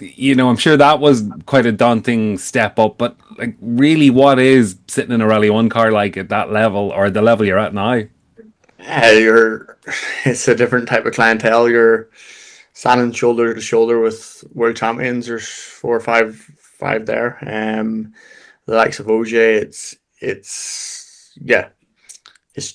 I'm sure that was quite a daunting step up, but really, what is sitting in a Rally 1 car at that level, or the level you're at now? It's a different type of clientele. You're standing shoulder to shoulder with world champions. There's 4 or 5 there. The likes of OJ, it's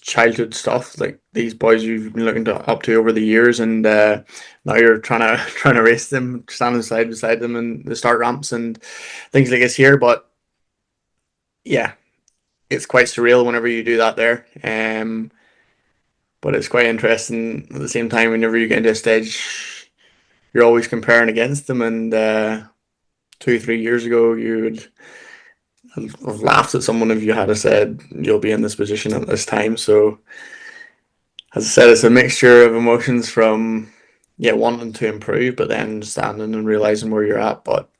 childhood stuff. These boys you've been looking up to over the years, and now you're trying to race them, standing side beside them in the start ramps and things like this here. But yeah, it's quite surreal whenever you do that there. But it's quite interesting at the same time. Whenever you get into a stage, you're always comparing against them. And 2-3 years ago, you would have laughed at someone if you had said you'll be in this position at this time. So, as I said, it's a mixture of emotions from wanting to improve, but then standing and realizing where you're at. But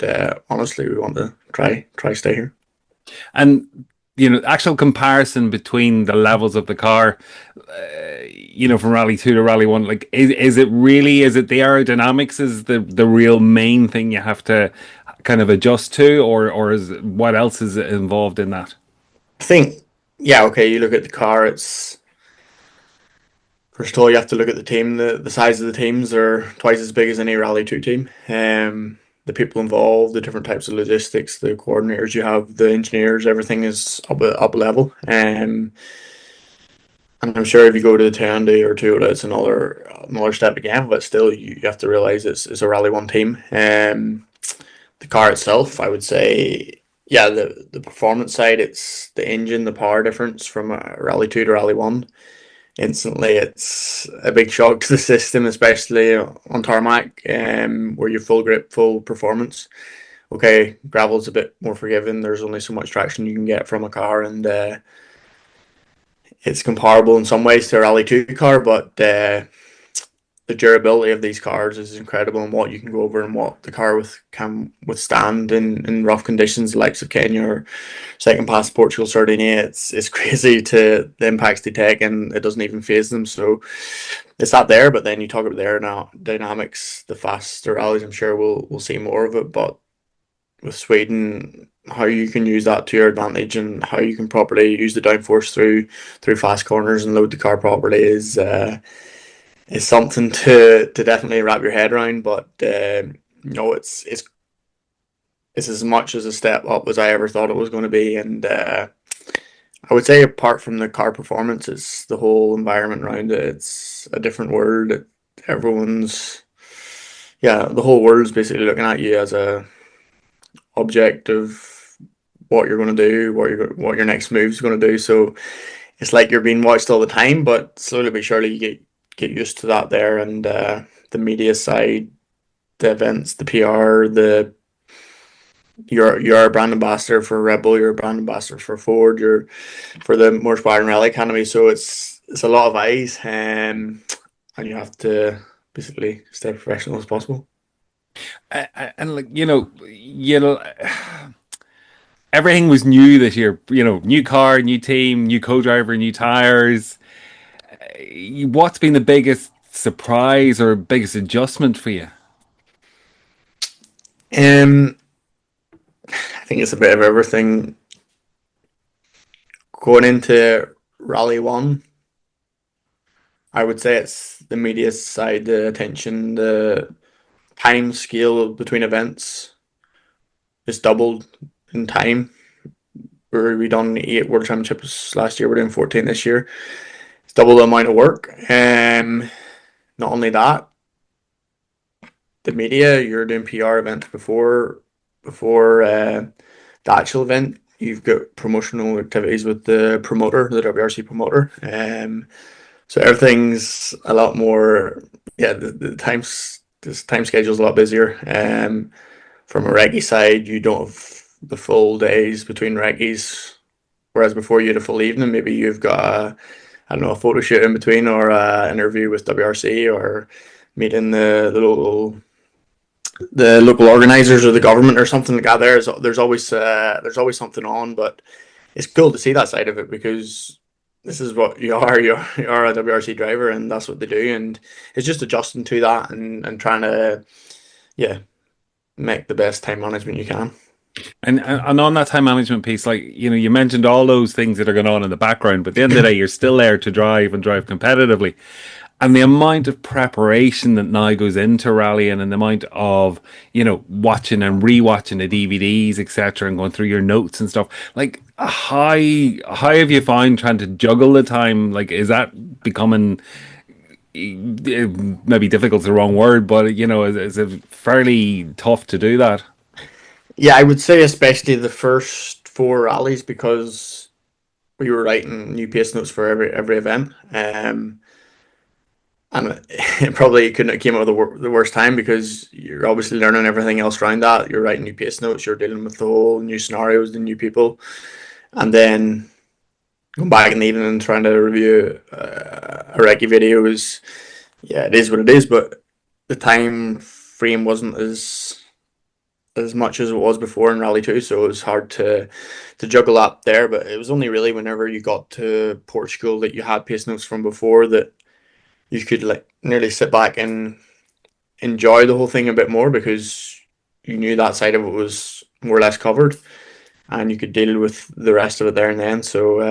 honestly, we want to try stay here. And actual comparison between the levels of the car, from Rally 2 to Rally 1, like is it the aerodynamics is the real main thing you have to kind of adjust to, or is what else is involved in that? I think, yeah, okay, you look at the car, it's first of all you have to look at the team. The size of the teams are twice as big as any Rally 2 team. The people involved, the different types of logistics, the coordinators you have, the engineers, everything is up a level. And I'm sure if you go to the Hyundai or Toyota, it's another step again. But still, you have to realize it's a Rally 1 team. The car itself, I would say, yeah, the performance side, it's the engine, the power difference from a Rally 2 to Rally 1. Instantly, it's a big shock to the system, especially on tarmac, where you full grip, full performance. Okay, gravel's a bit more forgiving. There's only so much traction you can get from a car, and it's comparable in some ways to a Rally 2 car, but the durability of these cars is incredible, and what you can go over and what the car can withstand in rough conditions, the likes of Kenya or second pass Portugal, Sardinia. It's crazy to the impacts they take, and it doesn't even phase them. So it's not there. But then you talk about their dynamics, the faster rallies. I'm sure we'll see more of it. But with Sweden, how you can use that to your advantage and how you can properly use the downforce through fast corners and load the car properly is something to definitely wrap your head around. But it's as much as a step up as I ever thought it was going to be. And I would say, apart from the car performance, it's the whole environment around it. It's a different world. The whole world's basically looking at you as a object of what you're going to do, what your next move is going to do. So it's like you're being watched all the time, but slowly but surely you get used to that there. And the media side, the events, the PR, you're a brand ambassador for Red Bull, you're a brand ambassador for Ford, you're for the Motorsport and Rally Academy. So it's a lot of eyes, and you have to basically stay professional as possible. And like everything was new this year. New car, new team, new co-driver, new tires. What's been the biggest surprise or biggest adjustment for you? I think it's a bit of everything. Going into Rally 1, I would say it's the media side, the attention, the time scale between events is doubled in time. We done 8 World Championships last year, we're doing 14 this year. It's double the amount of work. Not only that, the media, you're doing PR events before the actual event. You've got promotional activities with the promoter, the WRC promoter. So everything's a lot more. Yeah, the time schedule is a lot busier. From a recce side, you don't have the full days between recce's, whereas before you had a full evening. Maybe you've got a photo shoot in between, or an interview with WRC, or meeting the local organisers or the government or something like that. There's always something on, but it's cool to see that side of it, because this is what you are. You're a WRC driver, and that's what they do. And it's just adjusting to that and trying to, make the best time management you can. And on that time management piece, like you mentioned all those things that are going on in the background, but at the end of the day, you're still there to drive and drive competitively. And the amount of preparation that now goes into rallying, and the amount of watching and rewatching the DVDs, etc., and going through your notes and stuff. Like, how have you found trying to juggle the time? Like, is that becoming, maybe difficult is the wrong word, but is it fairly tough to do that? Yeah, I would say especially the first 4 rallies, because we were writing new pace notes for every event. And it probably couldn't have came out of the worst time, because you're obviously learning everything else around that. You're writing new pace notes, you're dealing with the whole new scenarios, the new people, and then going back in the evening and trying to review a recce video it is what it is. But the time frame wasn't as much as it was before in Rally 2, so it was hard to juggle that there. But it was only really whenever you got to Portugal that you had pace notes from before that you could like nearly sit back and enjoy the whole thing a bit more, because you knew that side of it was more or less covered, and you could deal with the rest of it there and then. So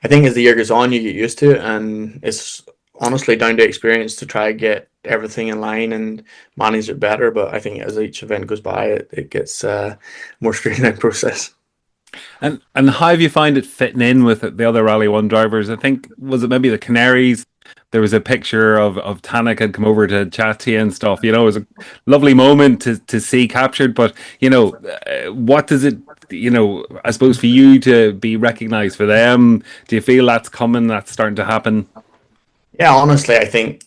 I think as the year goes on, you get used to it, and it's honestly down to experience to try and get everything in line and manage it better. But I think as each event goes by, it gets more streamlined process. And how have you find it fitting in with the other Rally 1 drivers? I think, was it maybe the Canaries? There was a picture of Tanak had come over to chat to you and stuff. You know, it was a lovely moment to see captured. But, you know, what does it, you know, I suppose for you to be recognised for them, do you feel that's coming, that's starting to happen? Yeah, honestly, I think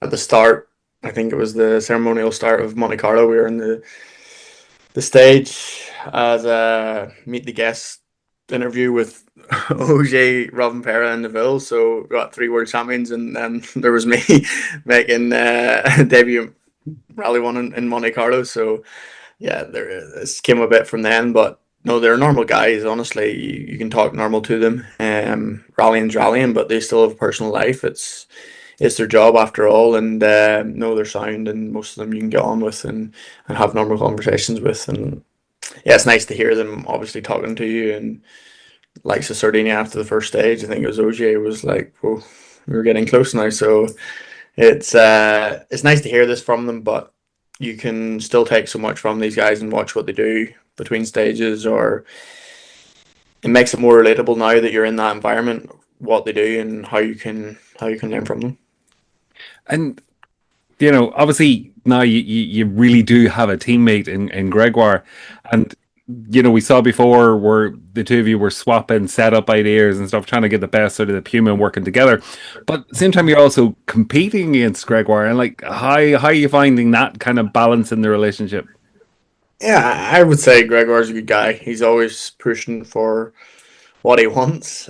at the start, I think it was the ceremonial start of Monte Carlo, we were in the stage as a meet the guest interview with OJ, Robin Pera, and Neville. So we got 3 world champions, and then there was me making debut Rally 1 in Monte Carlo. So yeah, this came a bit from then, but no, they're normal guys. Honestly, you can talk normal to them. Rallying's rallying, but they still have a personal life. It's their job after all, and no, they're sound, and most of them you can get on with and have normal conversations with. And yeah, it's nice to hear them obviously talking to you. And like Sardinia after the first stage, I think it was OJ was like, "Whoa, we're getting close now." So it's nice to hear this from them, but you can still take so much from these guys and watch what they do between stages, or it makes it more relatable now that you're in that environment, what they do and how you can learn from them. And, you know, obviously now you really do have a teammate in Gregoire. And, you know, we saw before where the two of you were swapping setup ideas and stuff, trying to get the best out of the Puma and working together. But at the same time, you're also competing against Gregoire. And, like, how are you finding that kind of balance in the relationship? Yeah, I would say Gregoire's a good guy. He's always pushing for what he wants.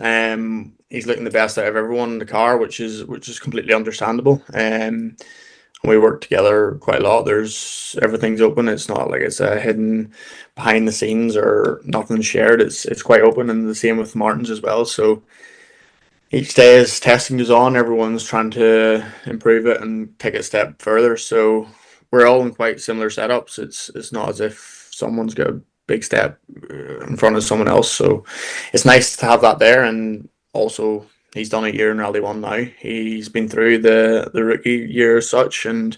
He's looking the best out of everyone in the car, which is completely understandable. We work together quite a lot. Everything's open. It's not like it's hidden behind the scenes or nothing shared. It's quite open, and the same with Martins as well. So each day as testing goes on, everyone's trying to improve it and take it a step further. So we're all in quite similar setups. It's not as if someone's got a big step in front of someone else. So it's nice to have that there. And also, he's done a year in Rally 1 now. He's been through the rookie year as such, and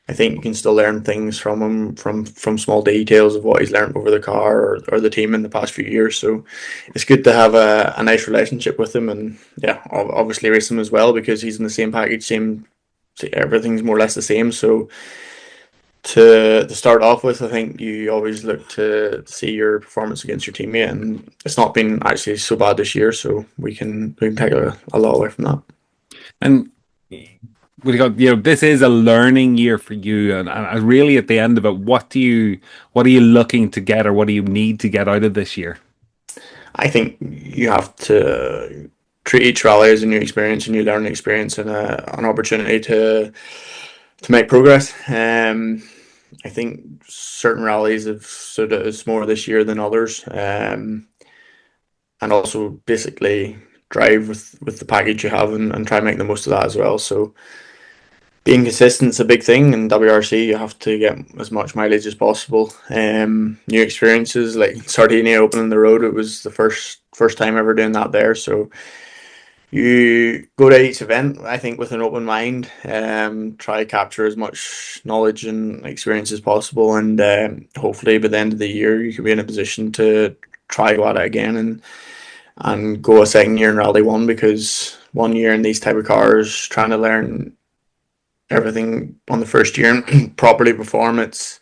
I think you can still learn things from him, from small details of what he's learned over the car or the team in the past few years. So it's good to have a nice relationship with him, and yeah, obviously race him as well, because he's in the same package, everything's more or less the same. So to start off with, I think you always look to see your performance against your teammate, and it's not been actually so bad this year, so we can take a lot away from that. And we got, you know, this is a learning year for you, and really at the end of it, what are you looking to get, or what do you need to get out of this year? I think you have to treat each rally as a new experience, a new learning experience, and an opportunity to make progress. I think certain rallies have stood out as more this year than others, and also basically drive with the package you have and try and make the most of that as well. So being consistent is a big thing. In WRC, you have to get as much mileage as possible. New experiences like Sardinia opening the road, it was the first time ever doing that there. So you go to each event, I think, with an open mind, try to capture as much knowledge and experience as possible, and hopefully by the end of the year you can be in a position to try go at it again and go a second year in Rally 1, because 1 year in these type of cars, trying to learn everything on the first year and properly perform, it's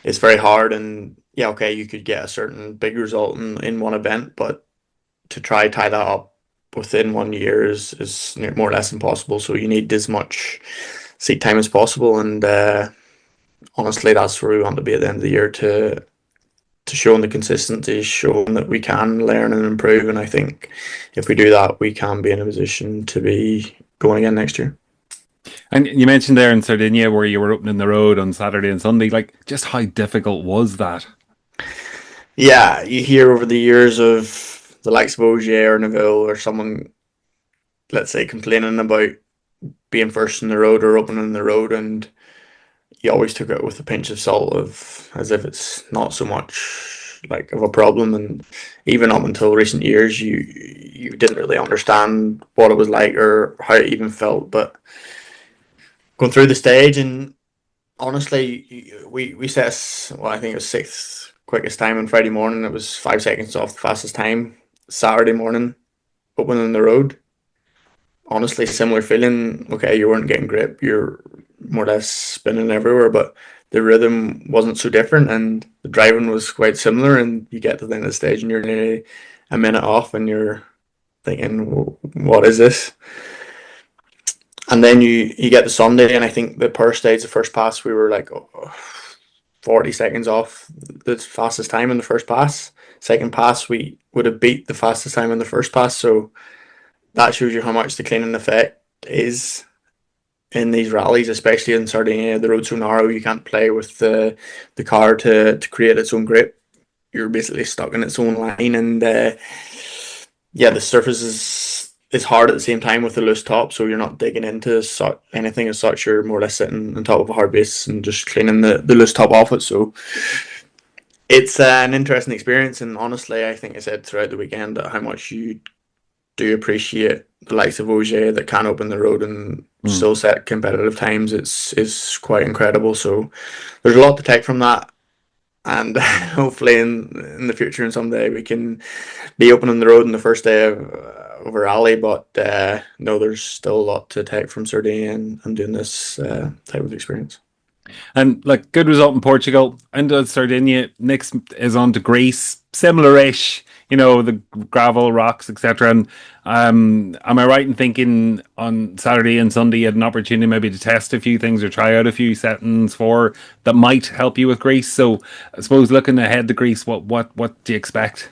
very hard. And yeah, okay, you could get a certain big result in one event, but to try tie that up within 1 year is more or less impossible. So you need as much seat time as possible, and honestly, that's where we want to be at the end of the year, to showing the consistency, showing that we can learn and improve. And I think if we do that, we can be in a position to be going again next year. And you mentioned there in Sardinia where you were opening the road on Saturday and Sunday, like just how difficult was that? Yeah, you hear over the years of the likes of Ogier or Neville or someone, let's say, complaining about being first in the road or opening the road, and you always took it with a pinch of salt, of as if it's not so much like of a problem. And even up until recent years, you didn't really understand what it was like or how it even felt. But going through the stage, and honestly, we set, well, I think it was sixth quickest time on Friday morning. It was 5 seconds off the fastest time. Saturday morning, opening the road, honestly, similar feeling. Okay, you weren't getting grip, you're more or less spinning everywhere, but the rhythm wasn't so different, and the driving was quite similar. And you get to the end of the stage, and you're nearly a minute off, and you're thinking, "What is this?" And then you get to Sunday, and I think the per stage, the first pass, we were like 40 seconds off the fastest time in the first pass. Second pass, we would have beat the fastest time in the first pass. So that shows you how much the cleaning effect is in these rallies, especially in Sardinia. The road's so narrow, you can't play with the car to create its own grip. You're basically stuck in its own line, and yeah, the surface is hard at the same time with the loose top, so you're not digging into anything as such. You're more or less sitting on top of a hard base and just cleaning the loose top off it. So it's an interesting experience, and honestly, I think I said throughout the weekend how much you do appreciate the likes of Ogier that can open the road and still set competitive times. It's quite incredible. So there's a lot to take from that, and hopefully in the future and someday we can be opening the road on the first day of a rally. But no, there's still a lot to take from Sardinia and doing this type of experience. And like good result in Portugal and Sardinia. Next is on to Greece, similar-ish. You know, the gravel, rocks, etc. And am I right in thinking on Saturday and Sunday you had an opportunity maybe to test a few things or try out a few settings for that might help you with Greece? So I suppose looking ahead to Greece, what do you expect?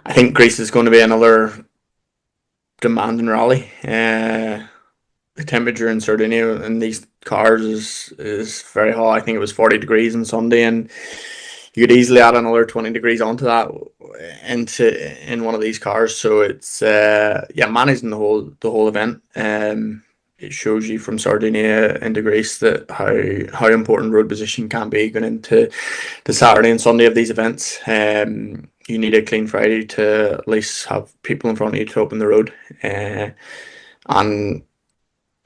I think Greece is going to be another demanding rally. The temperature in Sardinia in these cars is very hot. I think it was 40 degrees on Sunday, and you could easily add another 20 degrees onto that in one of these cars. So it's managing the whole event. It shows you from Sardinia into Greece that how important road position can be going into the Saturday and Sunday of these events. You need a clean Friday to at least have people in front of you to open the road. And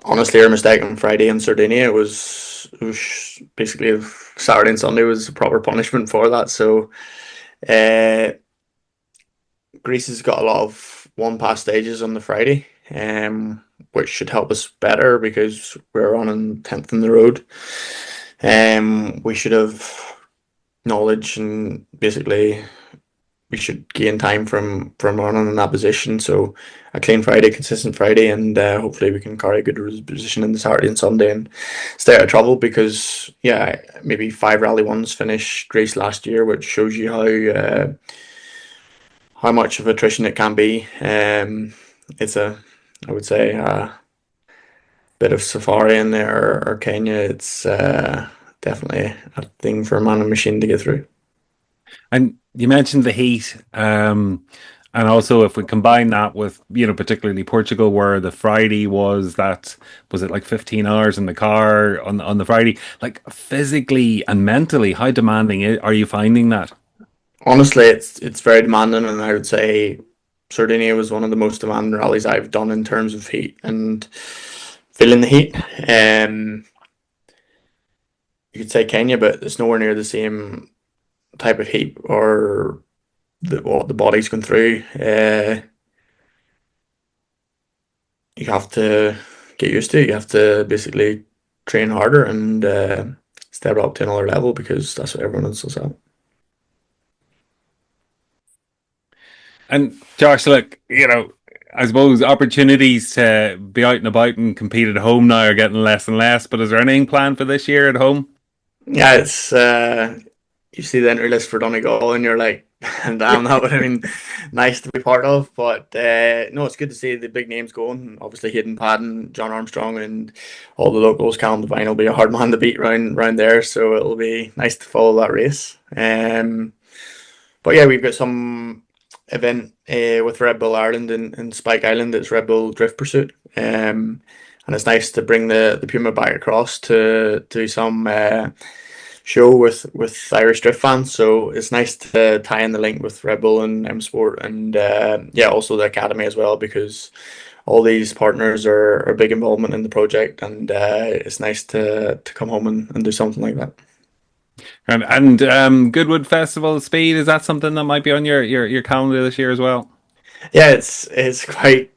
honestly, our mistake on Friday in Sardinia was basically Saturday and Sunday was a proper punishment for that. So Greece has got a lot of one pass stages on the Friday, which should help us better because we're running 10th in the road. We should have knowledge, and basically we should gain time from running in that position. So a clean Friday, consistent Friday, and hopefully we can carry a good position in the Saturday and Sunday and stay out of trouble. Because maybe 5 Rally 1s finished Greece last year, which shows you how much of attrition it can be. It's I would say a bit of safari in there, or Kenya. It's definitely a thing for a man and machine to get through. And you mentioned the heat, and also if we combine that with, particularly Portugal, where the Friday was it like 15 hours in the car on the Friday, like physically and mentally, how demanding are you finding that? Honestly, it's very demanding, and I would say Sardinia was one of the most demanding rallies I've done in terms of heat and feeling the heat. You could say Kenya, but it's nowhere near the same type of heat or what the body's gone through. You have to get used to it. You have to basically train harder and step up to another level, because that's what everyone else does at. And Josh, look, I suppose opportunities to be out and about and compete at home now are getting less and less, but is there anything planned for this year at home? Yeah, it's you see the entry list for Donegal and you're like, and that would have been nice to be part of. But no, it's good to see the big names going. Obviously, Hayden Paddon, John Armstrong, and all the locals. Callum Devine will be a hard man to beat round there, so it'll be nice to follow that race. But yeah, we've got some event with Red Bull Ireland in Spike Island. It's Red Bull Drift Pursuit, and it's nice to bring the Puma back across to do some show with Irish drift fans. So it's nice to tie in the link with Red Bull and M Sport, and yeah, also the academy as well, because all these partners are a big involvement in the project, and it's nice to come home and do something like that. And Goodwood Festival Speed, is that something that might be on your calendar this year as well? Yeah, it's quite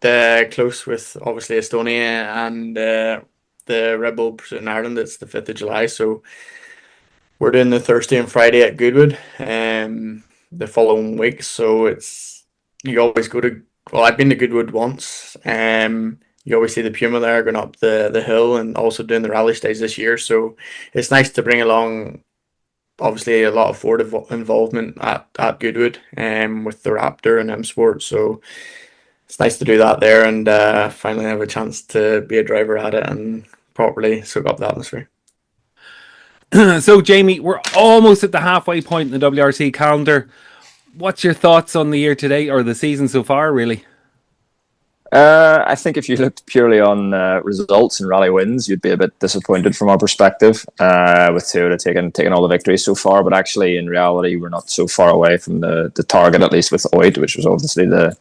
close with obviously Estonia and the Red Bull Pursuit in Ireland. It's the 5th of July, so we're doing the Thursday and Friday at Goodwood the following week. So it's, you always go to, well, I've been to Goodwood once. You always see the Puma there going up the hill, and also doing the rally stage this year. So it's nice to bring along obviously a lot of Ford involvement at Goodwood with the Raptor and M Sport. So it's nice to do that there, and finally have a chance to be a driver at it and properly soak up the atmosphere. So, Jamie, we're almost at the halfway point in the WRC calendar. What's your thoughts on the year to date, or the season so far, really? I think if you looked purely on results and rally wins, you'd be a bit disappointed from our perspective, with Toyota taking all the victories so far. But actually, in reality, we're not so far away from the target, at least with Oid, which was obviously the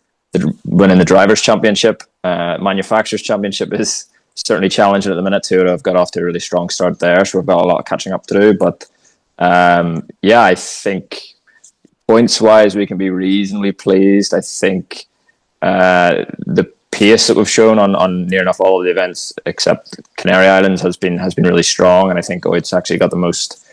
winning the Drivers' Championship. Manufacturers' Championship is certainly challenging at the minute. Toyota have got off to a really strong start there, so we've got a lot of catching up to do. But yeah, I think points-wise, we can be reasonably pleased. I think the pace that we've shown on near enough all of the events except Canary Islands has been really strong, and I think Oid's actually got the most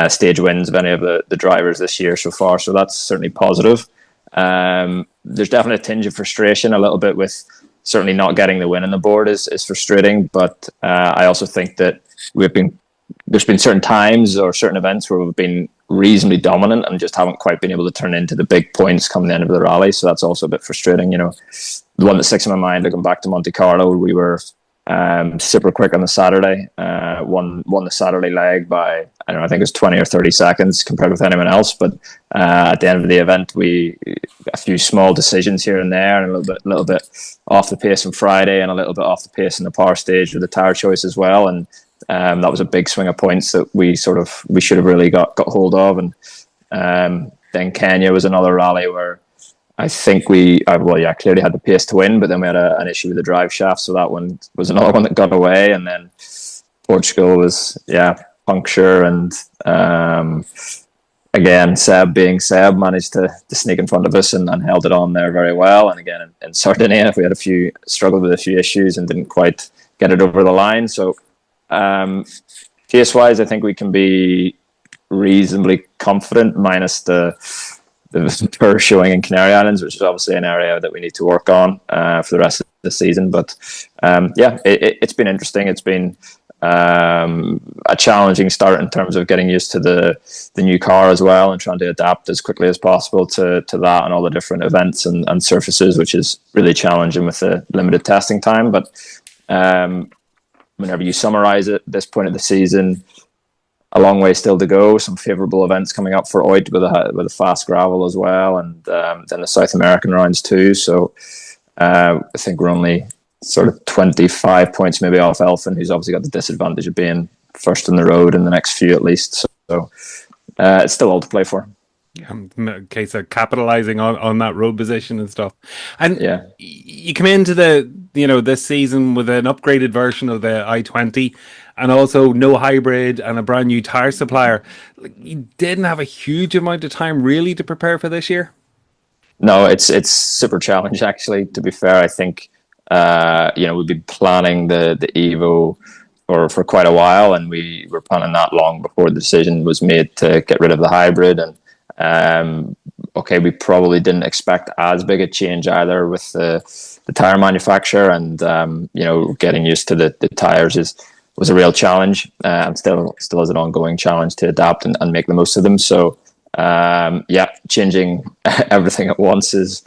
stage wins of any of the drivers this year so far, so that's certainly positive. There's definitely a tinge of frustration a little bit with certainly not getting the win on the board is frustrating, but I also think that there's been certain times or certain events where we've been reasonably dominant and just haven't quite been able to turn into the big points come the end of the rally. So that's also a bit frustrating. You know, the one that sticks in my mind, looking back to Monte Carlo, we were super quick on the Saturday, won the Saturday leg by, I don't know, I think it was 20 or 30 seconds compared with anyone else. But at the end of the event, a few small decisions here and there, and a little bit off the pace on Friday, and a little bit off the pace in the power stage with the tire choice as well. And that was a big swing of points that we should have really got hold of. And then Kenya was another rally where I think we clearly had the pace to win, but then we had an issue with the drive shaft, so that one was another one that got away. And then Portugal was puncture, and again, Seb being Seb managed to sneak in front of us and held it on there very well. And again, in Sardinia, we had struggled with a few issues and didn't quite get it over the line. So pace-wise, I think we can be reasonably confident, minus the poor showing in Canary Islands, which is obviously an area that we need to work on for the rest of the season. But it's been interesting. It's been a challenging start in terms of getting used to the new car as well, and trying to adapt as quickly as possible to that and all the different events and surfaces, which is really challenging with the limited testing time. But whenever you summarize it, this point of the season, a long way still to go. Some favourable events coming up for Oid with a fast gravel as well, and then the South American rounds too. So I think we're only sort of 25 points maybe off Elfin, who's obviously got the disadvantage of being first in the road in the next few at least. So it's still all to play for. Case of capitalizing on that road position and stuff. And you come into this season with an upgraded version of the i20, and also no hybrid and a brand new tire supplier. You didn't have a huge amount of time really to prepare for this year. No, it's super challenging actually. To be fair, I think we've been planning the Evo for quite a while, and we were planning that long before the decision was made to get rid of the hybrid. And we probably didn't expect as big a change either with the tire manufacturer, and getting used to the tires was a real challenge, and still is an ongoing challenge to adapt and make the most of them. So changing everything at once is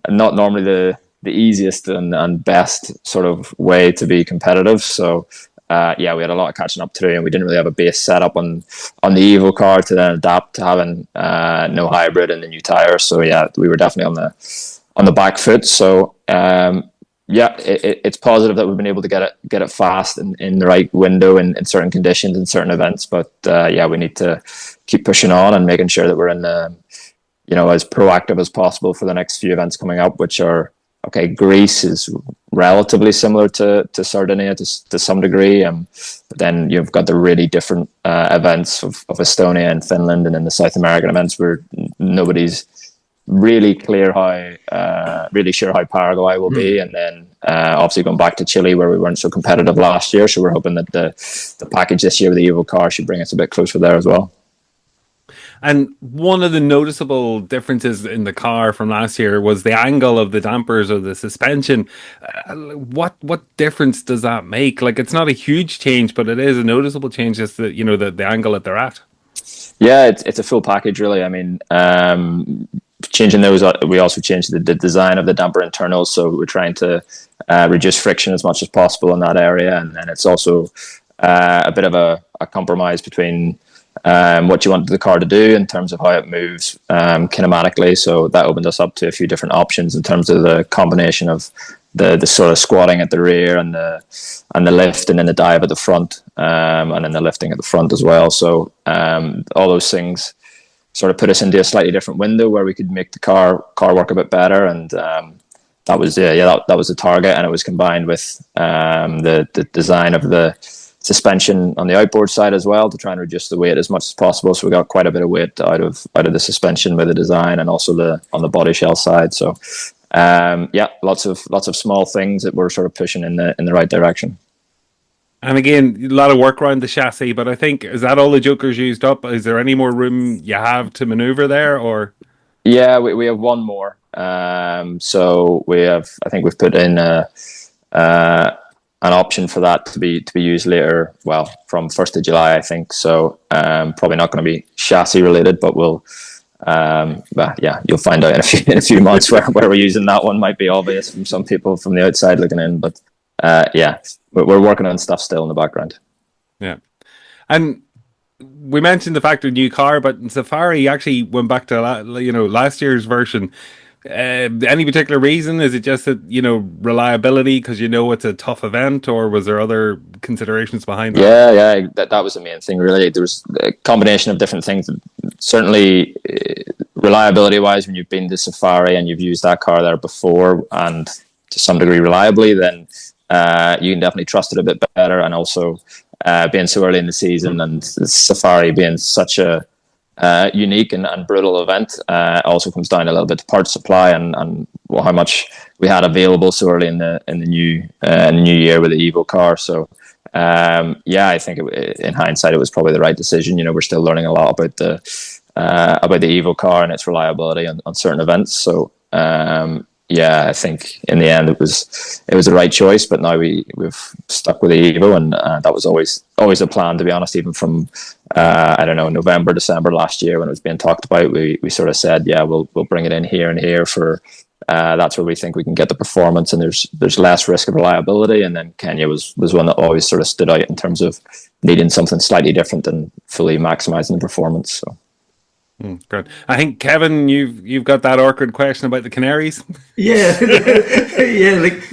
not normally the easiest and best sort of way to be competitive. So we had a lot of catching up to do, and we didn't really have a base setup on the Evo car to then adapt to having no hybrid and the new tires. So we were definitely on the back foot. So it's positive that we've been able to get it fast in the right window in certain conditions in certain events. But we need to keep pushing on and making sure that we're in as proactive as possible for the next few events coming up, which are Greece is relatively similar to Sardinia to some degree, but then you've got the really different events of Estonia and Finland, and then the South American events where nobody's really sure how Paraguay will be, and then obviously going back to Chile where we weren't so competitive last year. So we're hoping that the package this year with the Evo car should bring us a bit closer there as well. And one of the noticeable differences in the car from last year was the angle of the dampers or the suspension. What difference does that make? Like, it's not a huge change, but it is a noticeable change, just the angle that they're at. Yeah, it's a full package, really. I mean, changing those, we also changed the design of the damper internals, so we're trying to reduce friction as much as possible in that area. And then it's also a bit of a compromise between what you want the car to do in terms of how it moves kinematically. So that opened us up to a few different options in terms of the combination of the sort of squatting at the rear and the lift, and then the dive at the front, and then the lifting at the front as well. So all those things sort of put us into a slightly different window where we could make the car work a bit better. And that was the target, and it was combined with the design of the suspension on the outboard side as well to try and reduce the weight as much as possible. So we got quite a bit of weight out of the suspension with the design, and also on the body shell side. So lots of small things that we're sort of pushing in the right direction. And again, a lot of work around the chassis, but I think, is that all the jokers used up? Is there any more room you have to maneuver there, or? Yeah, we have one more. So I think we've put in an option for that to be used later. Well, from 1st of July, I think. So probably not going to be chassis related, but we'll. You'll find out in a few months where we're using that one. Might be obvious from some people from the outside looking in, but we're working on stuff still in the background. Yeah, and we mentioned the fact of new car, but in Safari actually went back to last year's version. Any particular reason? Is it just that reliability because it's a tough event, or was there other considerations behind that? That was the main thing really. There was a combination of different things. Certainly, reliability wise, when you've been to Safari and you've used that car there before and to some degree reliably, then you can definitely trust it a bit better. And also being so early in the season and Safari being such a unique and brutal event, also comes down a little bit to parts supply and how much we had available so early in the new year with the Evo car. So I think in hindsight it was probably the right decision. We're still learning a lot about the Evo car and its reliability on certain events. So I think in the end it was the right choice. But now we've stuck with the Evo, and that was always the plan, to be honest. Even from November, December last year when it was being talked about, we sort of said, we'll bring it in here and here for that's where we think we can get the performance, and there's less risk of reliability. And then Kenya was one that always sort of stood out in terms of needing something slightly different and fully maximizing the performance. So. Good. I think, Kevin, you've got that awkward question about the Canaries. Yeah, we've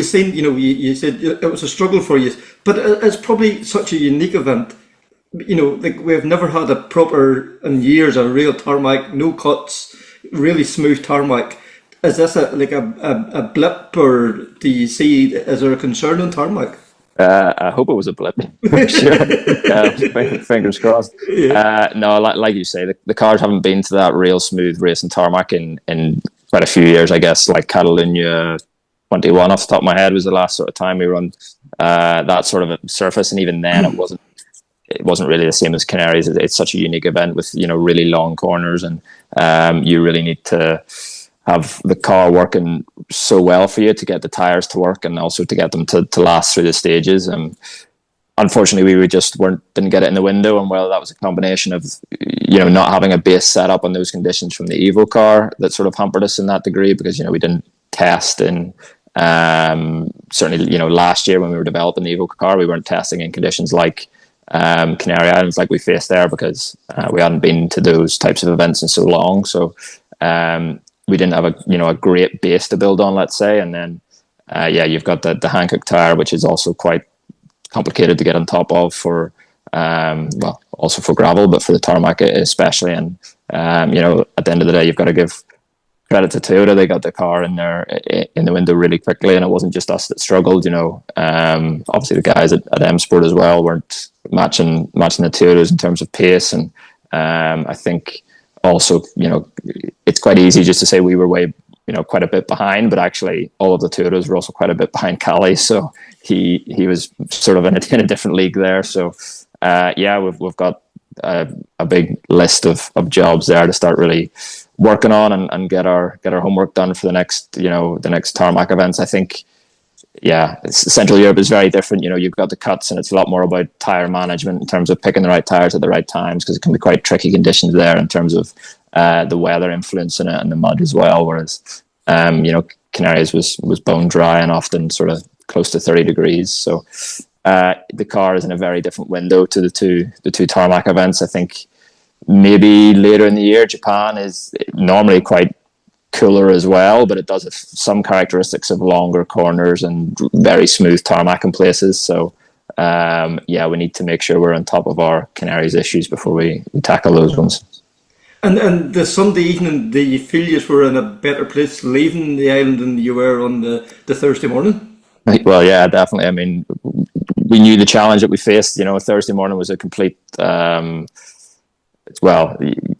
seen. You said it was a struggle for you, but it's probably such a unique event. We've never had a proper in years a real tarmac, no cuts, really smooth tarmac. Is this a blip, or do you see? Is there a concern on tarmac? I hope it was a blip. Sure. Fingers crossed. Yeah. No, like you say, the cars haven't been to that real smooth racing tarmac in quite a few years, I guess. Like Catalunya 21 off the top of my head was the last sort of time we run that sort of a surface, and even then it wasn't really the same as Canaries. It's such a unique event with really long corners, and you really need to have the car working so well for you to get the tires to work and also to get them to last through the stages. unfortunately, we didn't get it in the window, and whether that was a combination of not having a base set up on those conditions from the Evo car that sort of hampered us in that degree, because we didn't test in certainly last year when we were developing the Evo car, we weren't testing in conditions like Canary Islands like we faced there, because we hadn't been to those types of events in so long. So we didn't have a great base to build on, let's say, and then you've got the Hankook tire, which is also quite complicated to get on top of for also for gravel, but for the tarmac especially. And at the end of the day, you've got to give credit to Toyota. They got the car in there in the window really quickly, and it wasn't just us that struggled. Obviously the guys at M Sport as well weren't matching the Toyotas in terms of pace, and I think also it's quite easy just to say we were way quite a bit behind, but actually all of the Toyotas were also quite a bit behind Cali, so he was sort of in a different league there. So we've got a big list of jobs there to start really working on and get our homework done for the next tarmac events. I think Central Europe is very different. You've got the cuts, and it's a lot more about tire management in terms of picking the right tires at the right times, because it can be quite tricky conditions there in terms of the weather influence in it and the mud as well. Whereas Canaries was bone dry and often sort of close to 30 degrees. So the car is in a very different window to the two tarmac events. I think maybe later in the year, Japan is normally quite cooler as well, but it does have some characteristics of longer corners and very smooth tarmac in places. So we need to make sure we're on top of our Canaries issues before we tackle those ones. And the Sunday evening, do you feel you were in a better place leaving the island than you were on the Thursday morning? Well, yeah, definitely. I mean, we knew the challenge that we faced. Thursday morning was a complete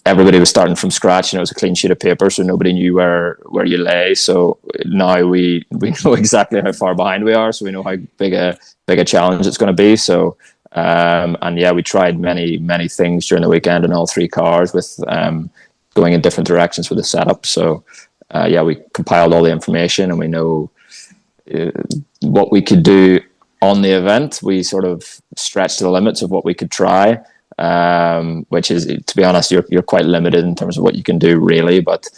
everybody was starting from scratch. It was a clean sheet of paper, so nobody knew where you lay. So now we know exactly how far behind we are, so we know how big a challenge it's going to be. So we tried many things during the weekend in all three cars with going in different directions with the setup. So we compiled all the information, and we know what we could do on the event. We sort of stretched to the limits of what we could try. Which is, to be honest, you're quite limited in terms of what you can do, really. But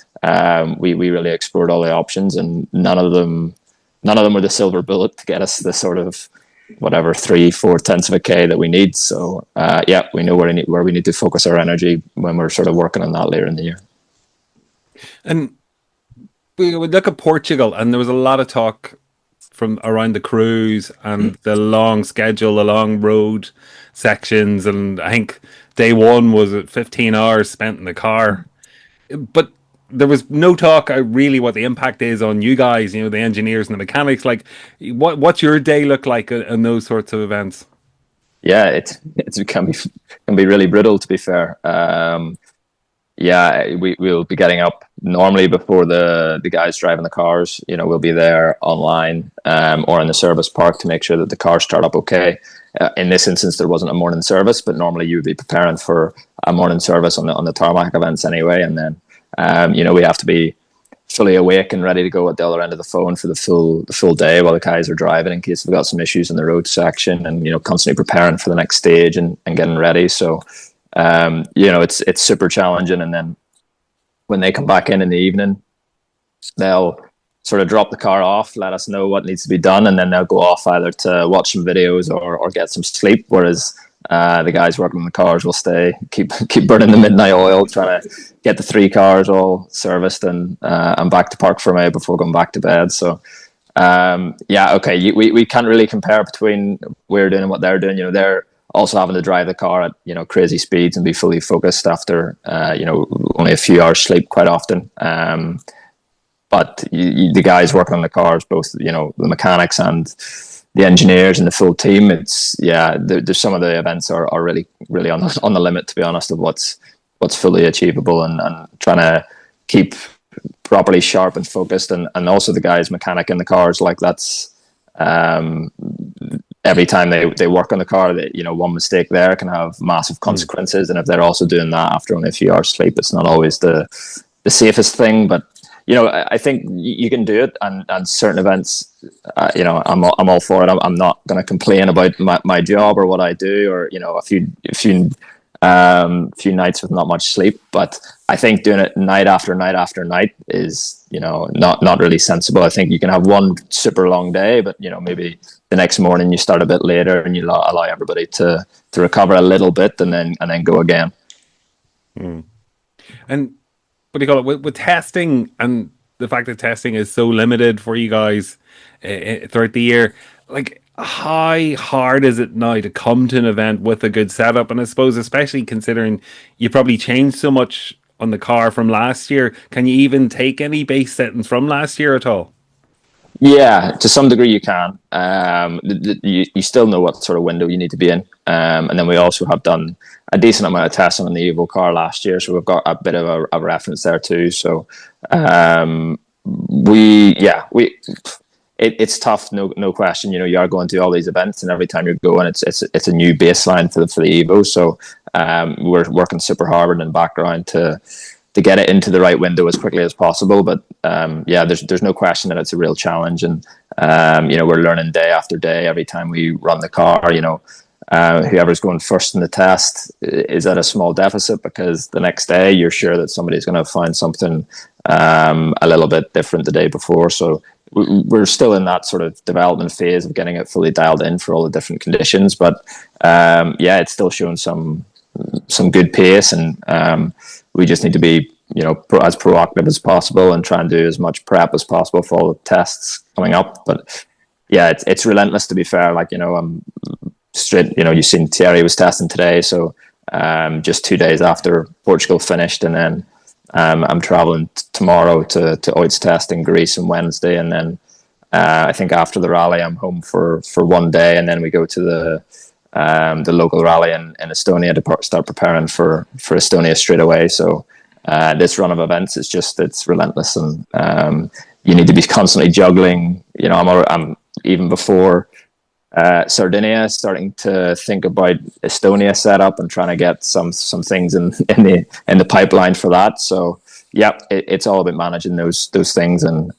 we really explored all the options, and none of them were the silver bullet to get us the sort of whatever 3-4 tenths of a K that we need. So we know where we need to focus our energy when we're sort of working on that later in the year. And we would look at Portugal, and there was a lot of talk from around the cruise and the long schedule, the long road sections, and I think day one was at 15 hours spent in the car. But there was no talk really what the impact is on you guys, the engineers and the mechanics. Like, what's your day look like in those sorts of events? Yeah, it can be really brutal, to be fair. We'll be getting up normally before the guys driving the cars. We'll be there online or in the service park to make sure that the cars start up okay. In this instance, there wasn't a morning service, but normally you would be preparing for a morning service on the tarmac events anyway. And then we have to be fully awake and ready to go at the other end of the phone for the full day while the guys are driving, in case they've got some issues in the road section, and constantly preparing for the next stage and getting ready. So it's super challenging. And then when they come back in the evening, they'll sort of drop the car off, let us know what needs to be done, and then they'll go off either to watch some videos or get some sleep. Whereas the guys working on the cars will keep burning the midnight oil, trying to get the three cars all serviced and back to Park Fermé before going back to bed. So we can't really compare between we're doing and what they're doing. They're also having to drive the car at crazy speeds and be fully focused after only a few hours sleep quite often. But the guys working on the cars, both the mechanics and the engineers and the full team, there's some of the events are really really on the limit, to be honest, of what's fully achievable, and trying to keep properly sharp and focused, and also the guys mechanic in the cars, like that's every time they work on the car, that one mistake there can have massive consequences. And if they're also doing that after only a few hours sleep, it's not always the safest thing. But I think you can do it, and certain events, I'm all for it. I'm not going to complain about my job or what I do, or a few nights with not much sleep. But I think doing it night after night after night is not really sensible. I think you can have one super long day, but maybe the next morning you start a bit later and you allow everybody to recover a little bit and then go again. And what do you call it with testing, and the fact that testing is so limited for you guys throughout the year? Like, how hard is it now to come to an event with a good setup? And I suppose, especially considering you probably changed so much on the car from last year, can you even take any base settings from last year at all? Yeah, to some degree you can. You still know what sort of window you need to be in. And then we also have done a decent amount of testing on the Evo car last year, so we've got a bit of a reference there too. So it's tough, no question. You are going to all these events, and every time you're going, it's a new baseline for the Evo. So we're working super hard in the background to get it into the right window as quickly as possible. But there's no question that it's a real challenge, and we're learning day after day every time we run the car. Whoever's going first in the test is at a small deficit, because the next day you're sure that somebody's going to find something a little bit different the day before. So we're still in that sort of development phase of getting it fully dialed in for all the different conditions. But it's still showing some good pace, and we just need to be as proactive as possible and try and do as much prep as possible for all the tests coming up. But it's relentless, to be fair. I'm straight, you've seen Thierry was testing today, so just 2 days after Portugal finished, and then I'm traveling tomorrow to OIT's test in Greece on Wednesday, and then I think after the rally I'm home for 1 day, and then we go to the local rally in Estonia to start preparing for Estonia straight away. So this run of events it's relentless, and you need to be constantly juggling. I'm even before Sardinia starting to think about Estonia setup and trying to get some things in the pipeline for that. So it's all about managing those things, and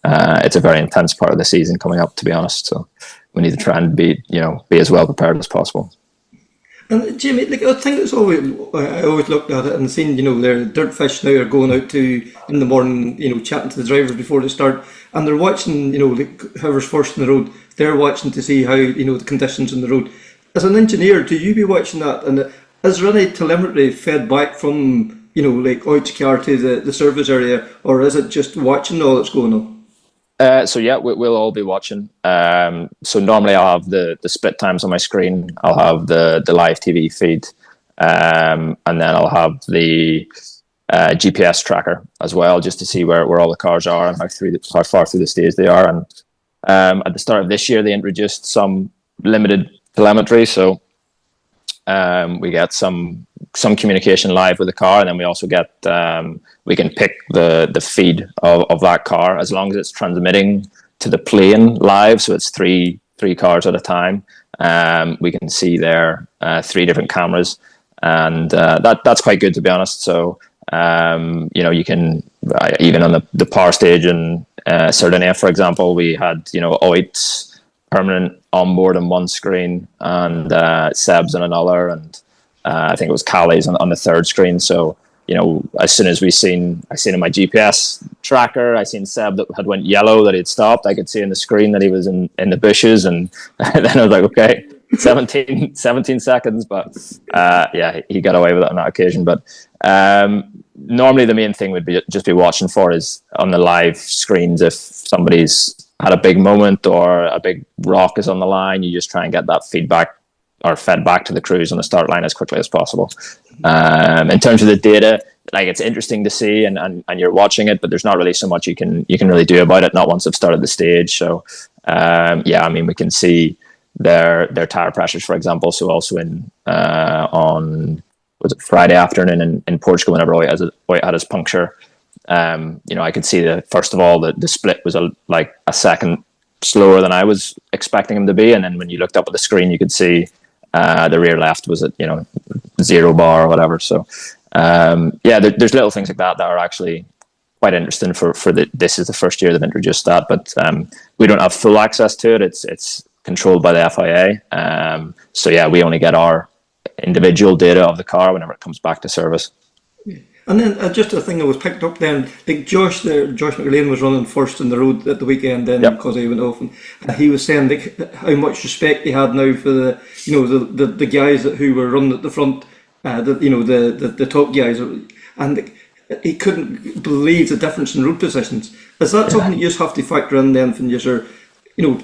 it's a very intense part of the season coming up, to be honest. So we need to try and be as well prepared as possible. And Jamie, I think I always looked at it and seen, their dirt fish now are going out in the morning, chatting to the drivers before they start, and they're watching, whoever's first in the road, they're watching to see how, the conditions on the road. As an engineer, do you be watching that? And is there any telemetry fed back from, OIT's car to the service area, or is it just watching all that's going on? We'll all be watching. So normally I'll have the split times on my screen. I'll have the live TV feed, and then I'll have the GPS tracker as well, just to see where all the cars are and how far through the stage they are. And at the start of this year, they introduced some limited telemetry, so we get some communication live with the car, and then we also get we can pick the feed of that car, as long as it's transmitting to the plane live, so it's three cars at a time. We can see there 3 different cameras, and that's quite good, to be honest. So you can even on the power stage in Sardinia, for example, we had OIT's permanent onboard on one screen, and Seb's on another, and I think it was Callie's on the third screen. So as soon as I seen in my GPS tracker, I seen Seb that had went yellow, that he'd stopped. I could see on the screen that he was in the bushes, and then I was like, okay, 17 seconds. But he got away with it on that occasion. But normally the main thing would be just be watching for is on the live screens, if somebody's had a big moment or a big rock is on the line, you just try and get that feedback or fed back to the crews on the start line as quickly as possible. In terms of the data, it's interesting to see, and you're watching it, but there's not really so much you can really do about it, not once they've started the stage. So we can see their tire pressures, for example. So also on Friday afternoon in Portugal, whenever Oit had his puncture, I could see that first of all the split was a second slower than I was expecting him to be, and then when you looked up at the screen, you could see the rear left was at 0 bar or whatever. So there's little things like that are actually quite interesting this is the first year they've introduced that, but we don't have full access to it. It's controlled by the FIA. So yeah, we only get our individual data of the car whenever it comes back to service. And then just a thing that was picked up then, like Josh McErlean was running first in the road at the weekend then because he went off, and he was saying like, how much respect he had now for the guys who were running at the front, the top guys, and he couldn't believe the difference in road positions. Is that something you just have to factor in then when you're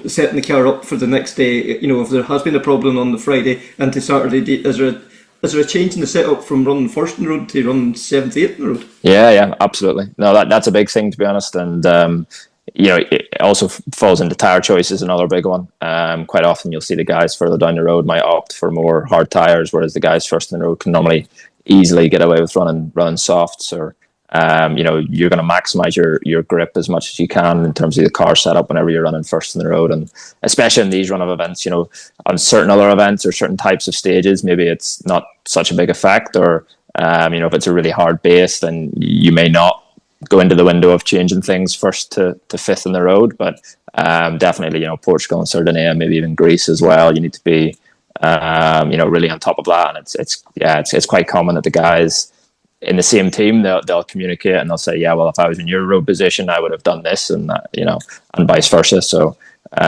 setting the car up for the next day? If there has been a problem on the Friday into Saturday, is there a change in the setup from running first in the road to running 7th, 8th in the road? Yeah, absolutely. No, that's a big thing, to be honest. And, it also falls into tyre choices, another big one. Quite often you'll see the guys further down the road might opt for more hard tyres, whereas the guys first in the road can normally easily get away with running softs, or you're going to maximize your grip as much as you can in terms of the car setup whenever you're running first in the road. And especially in these run of events, on certain other events or certain types of stages, maybe it's not such a big effect, or if it's a really hard base, then you may not go into the window of changing things first to fifth in the road. But definitely, Portugal and Sardinia, maybe even Greece as well, you need to be really on top of that. And it's quite common that the guys in the same team, they'll communicate and they'll say, yeah, well, if I was in your road position, I would have done this, and that, and vice versa. So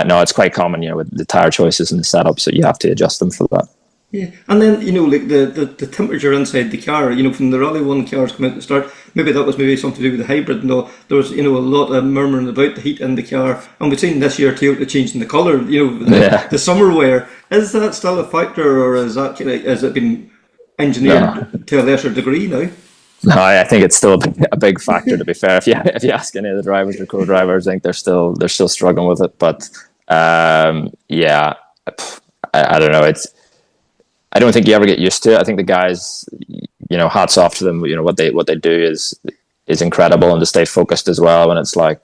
no, it's quite common, with the tire choices and the setup, so you have to adjust them for that. Yeah, and then like the temperature inside the car, from the Rally 1 cars come out at the start, maybe that was something to do with the hybrid. No, there was a lot of murmuring about the heat in the car, and we've seen this year Toyota changing the colour, the summer wear. Is that still a factor, or has it been engineered to a lesser degree now? No, I think it's still a big factor. To be fair, if you ask any of the drivers or co-drivers, I think they're still struggling with it. But I don't know. I don't think you ever get used to it. I think the guys, hats off to them. What they do is incredible, and to stay focused as well. And it's like,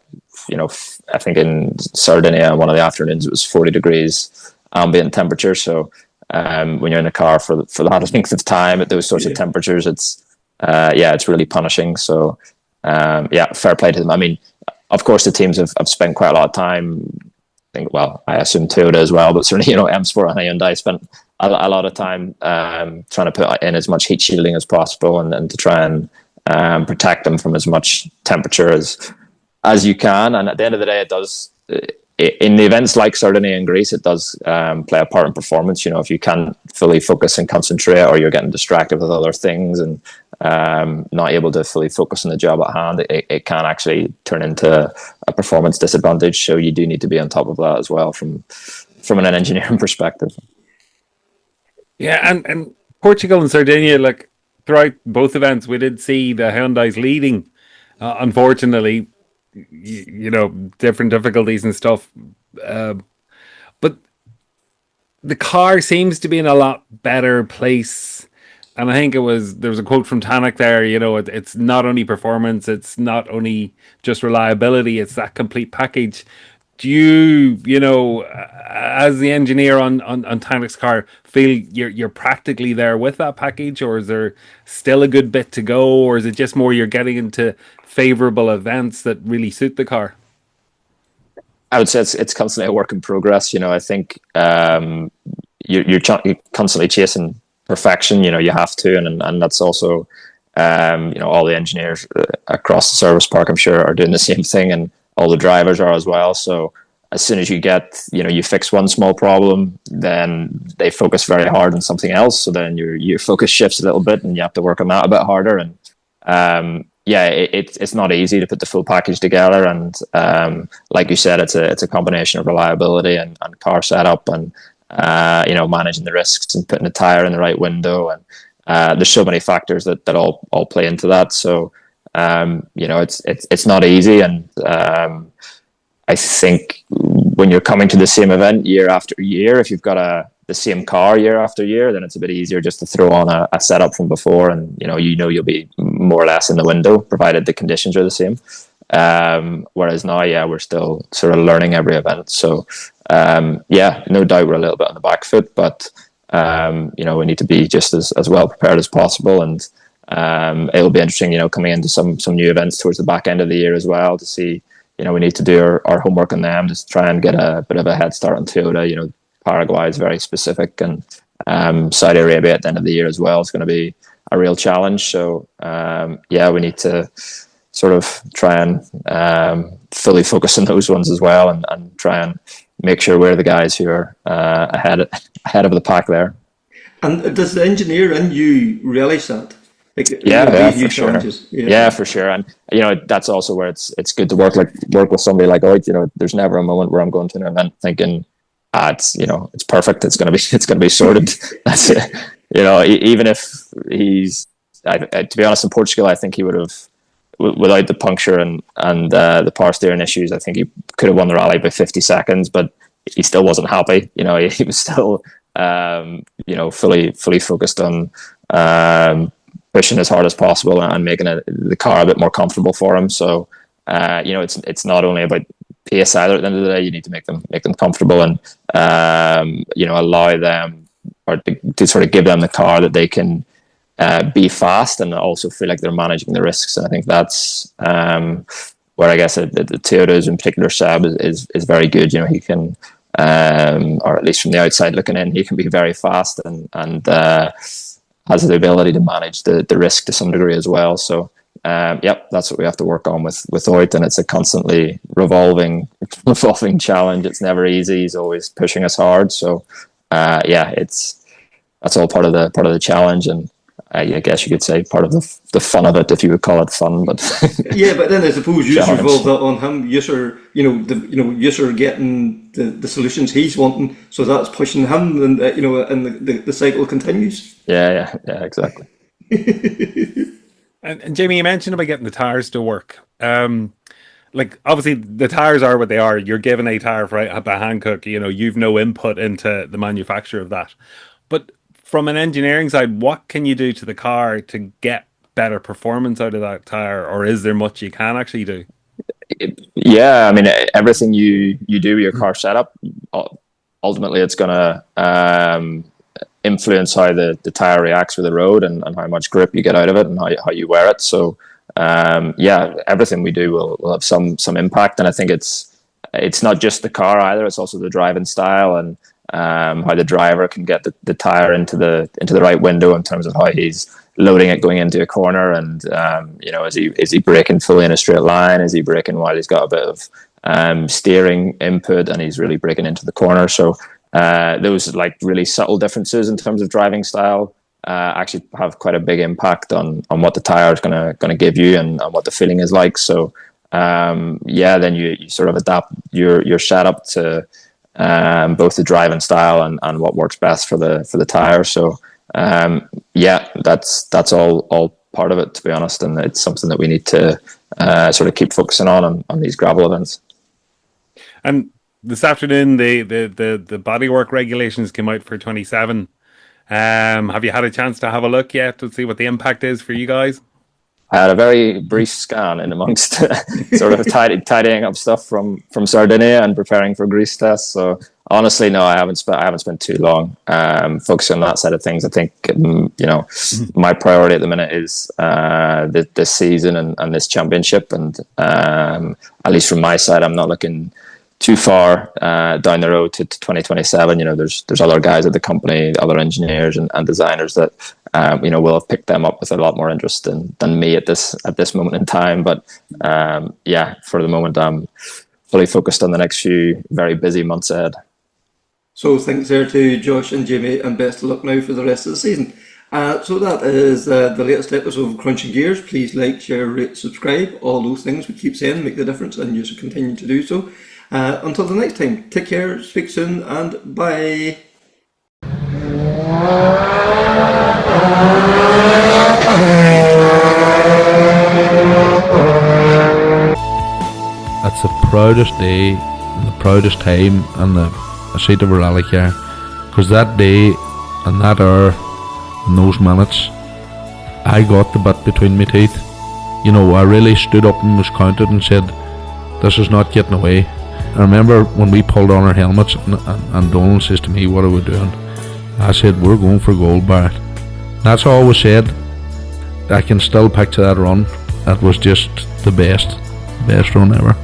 I think in Sardinia, one of the afternoons, it was 40 degrees ambient temperature. So when you're in a car for that length of time at those sorts of temperatures, it's really punishing. So fair play to them. I mean, of course, the teams have spent quite a lot of time. I assume Toyota as well, but certainly M Sport and Hyundai spent a lot of time trying to put in as much heat shielding as possible, and to try and protect them from as much temperature as you can. And at the end of the day, it does. In the events like Sardinia and Greece, it does play a part in performance. If you can't fully focus and concentrate, or you're getting distracted with other things and not able to fully focus on the job at hand, it can actually turn into a performance disadvantage. So you do need to be on top of that as well from an engineering perspective. Yeah, and Portugal and Sardinia, like throughout both events, we did see the Hyundais leading. Unfortunately, different difficulties and stuff. But the car seems to be in a lot better place. And I think there was a quote from Tanak there, it's not only performance, it's not only just reliability, it's that complete package. Do you, as the engineer on Tanak's car, feel you're practically there with that package, or is there still a good bit to go, or is it just more you're getting into favourable events that really suit the car? I would say it's constantly a work in progress. I think you're constantly chasing perfection. You have to, and that's also all the engineers across the service park, I'm sure, are doing the same thing, and all the drivers are as well. So as soon as you get, you fix one small problem, then they focus very hard on something else. So then your focus shifts a little bit, and you have to work on that a bit harder. And it's not easy to put the full package together. And like you said, it's a combination of reliability and car setup, and managing the risks and putting a tire in the right window. And there's so many factors that all play into that. So it's not easy, and I think when you're coming to the same event year after year, if you've got the same car year after year, then it's a bit easier just to throw on a setup from before, and you'll be more or less in the window, provided the conditions are the same. Whereas now, we're still sort of learning every event. So no doubt we're a little bit on the back foot, but we need to be just as well prepared as possible. And it'll be interesting, coming into some new events towards the back end of the year as well to see. We need to do our homework on them to try and get a bit of a head start on Toyota. Paraguay is very specific, and Saudi Arabia at the end of the year as well is going to be a real challenge. So we need to sort of try and fully focus on those ones as well, and try and make sure we're the guys who are ahead of the pack there. And does the engineer in you realise that? For sure. Yeah, for sure. And that's also where it's good to work with somebody like Oit. There's never a moment where I'm going to an event thinking, it's perfect. It's gonna be sorted. That's it. Even if he's, to be honest, in Portugal, I think he would have, without the puncture and the power steering issues, I think he could have won the rally by 50 seconds, but he still wasn't happy. He was still, fully focused on pushing as hard as possible and making the car a bit more comfortable for him. So, it's not only about pace either. At the end of the day, you need to make them comfortable and allow them, or to sort of give them the car that they can be fast and also feel like they're managing the risks. And I think that's where I guess the Toyotas in particular, Seb is very good. He can, or at least from the outside looking in, he can be very fast and has the ability to manage the risk to some degree as well. So that's what we have to work on with Oit, and it's a constantly revolving challenge. It's never easy. He's always pushing us hard. So that's all part of the challenge, and I guess you could say part of the fun of it, if you would call it fun. But but then I suppose you revolve that on him. You're getting the solutions he's wanting, so that's pushing him, and the cycle continues. Yeah, exactly. And Jamie, you mentioned about getting the tires to work. Obviously the tires are what they are. You're given a tire by Hankook. You've no input into the manufacture of that. But from an engineering side, what can you do to the car to get better performance out of that tire, or is there much you can actually do? Yeah, I mean, everything you do with your car setup, ultimately it's going to influence how the tire reacts with the road and how much grip you get out of it and how you wear it. So everything we do will have some impact, and I think it's not just the car either. It's also the driving style and how the driver can get the tire into the right window in terms of how he's loading it going into a corner, and is he braking fully in a straight line? Is he braking while he's got a bit of steering input and he's really braking into the corner? So those really subtle differences in terms of driving style actually have quite a big impact on what the tire is going to give you and what the feeling is like. So then you sort of adapt your setup to both the driving style and what works best for the tire. So that's all part of it, to be honest, and it's something that we need to sort of keep focusing on these gravel events. And this afternoon, the bodywork regulations came out for 27. Have you had a chance to have a look yet to see what the impact is for you guys? I had a very brief scan in amongst sort of tidying up stuff from Sardinia and preparing for Greece tests. So honestly, no, I haven't spent too long focusing on that side of things. I think my priority at the minute is this season and this championship, and at least from my side, I'm not looking too far down the road to 2027. There's other guys at the company, other engineers and designers that will have picked them up with a lot more interest than me at this moment in time. But for the moment, I'm fully focused on the next few very busy months ahead. So thanks there to Josh and Jamie, and best of luck now for the rest of the season. So that is the latest episode of Krunching Gears. Please like, share, rate, subscribe. All those things we keep saying make the difference, and you should continue to do so. Until the next time, take care, speak soon, and bye. That's the proudest day and the proudest time and the seat of a rally car, because that day and that hour and those minutes, I got the bit between my teeth. I really stood up and was counted and said, this is not getting away. I remember when we pulled on our helmets and Donald says to me, what are we doing? I said, we're going for gold, Barrett. That's all we said. I can still picture that run. That was just the best run ever.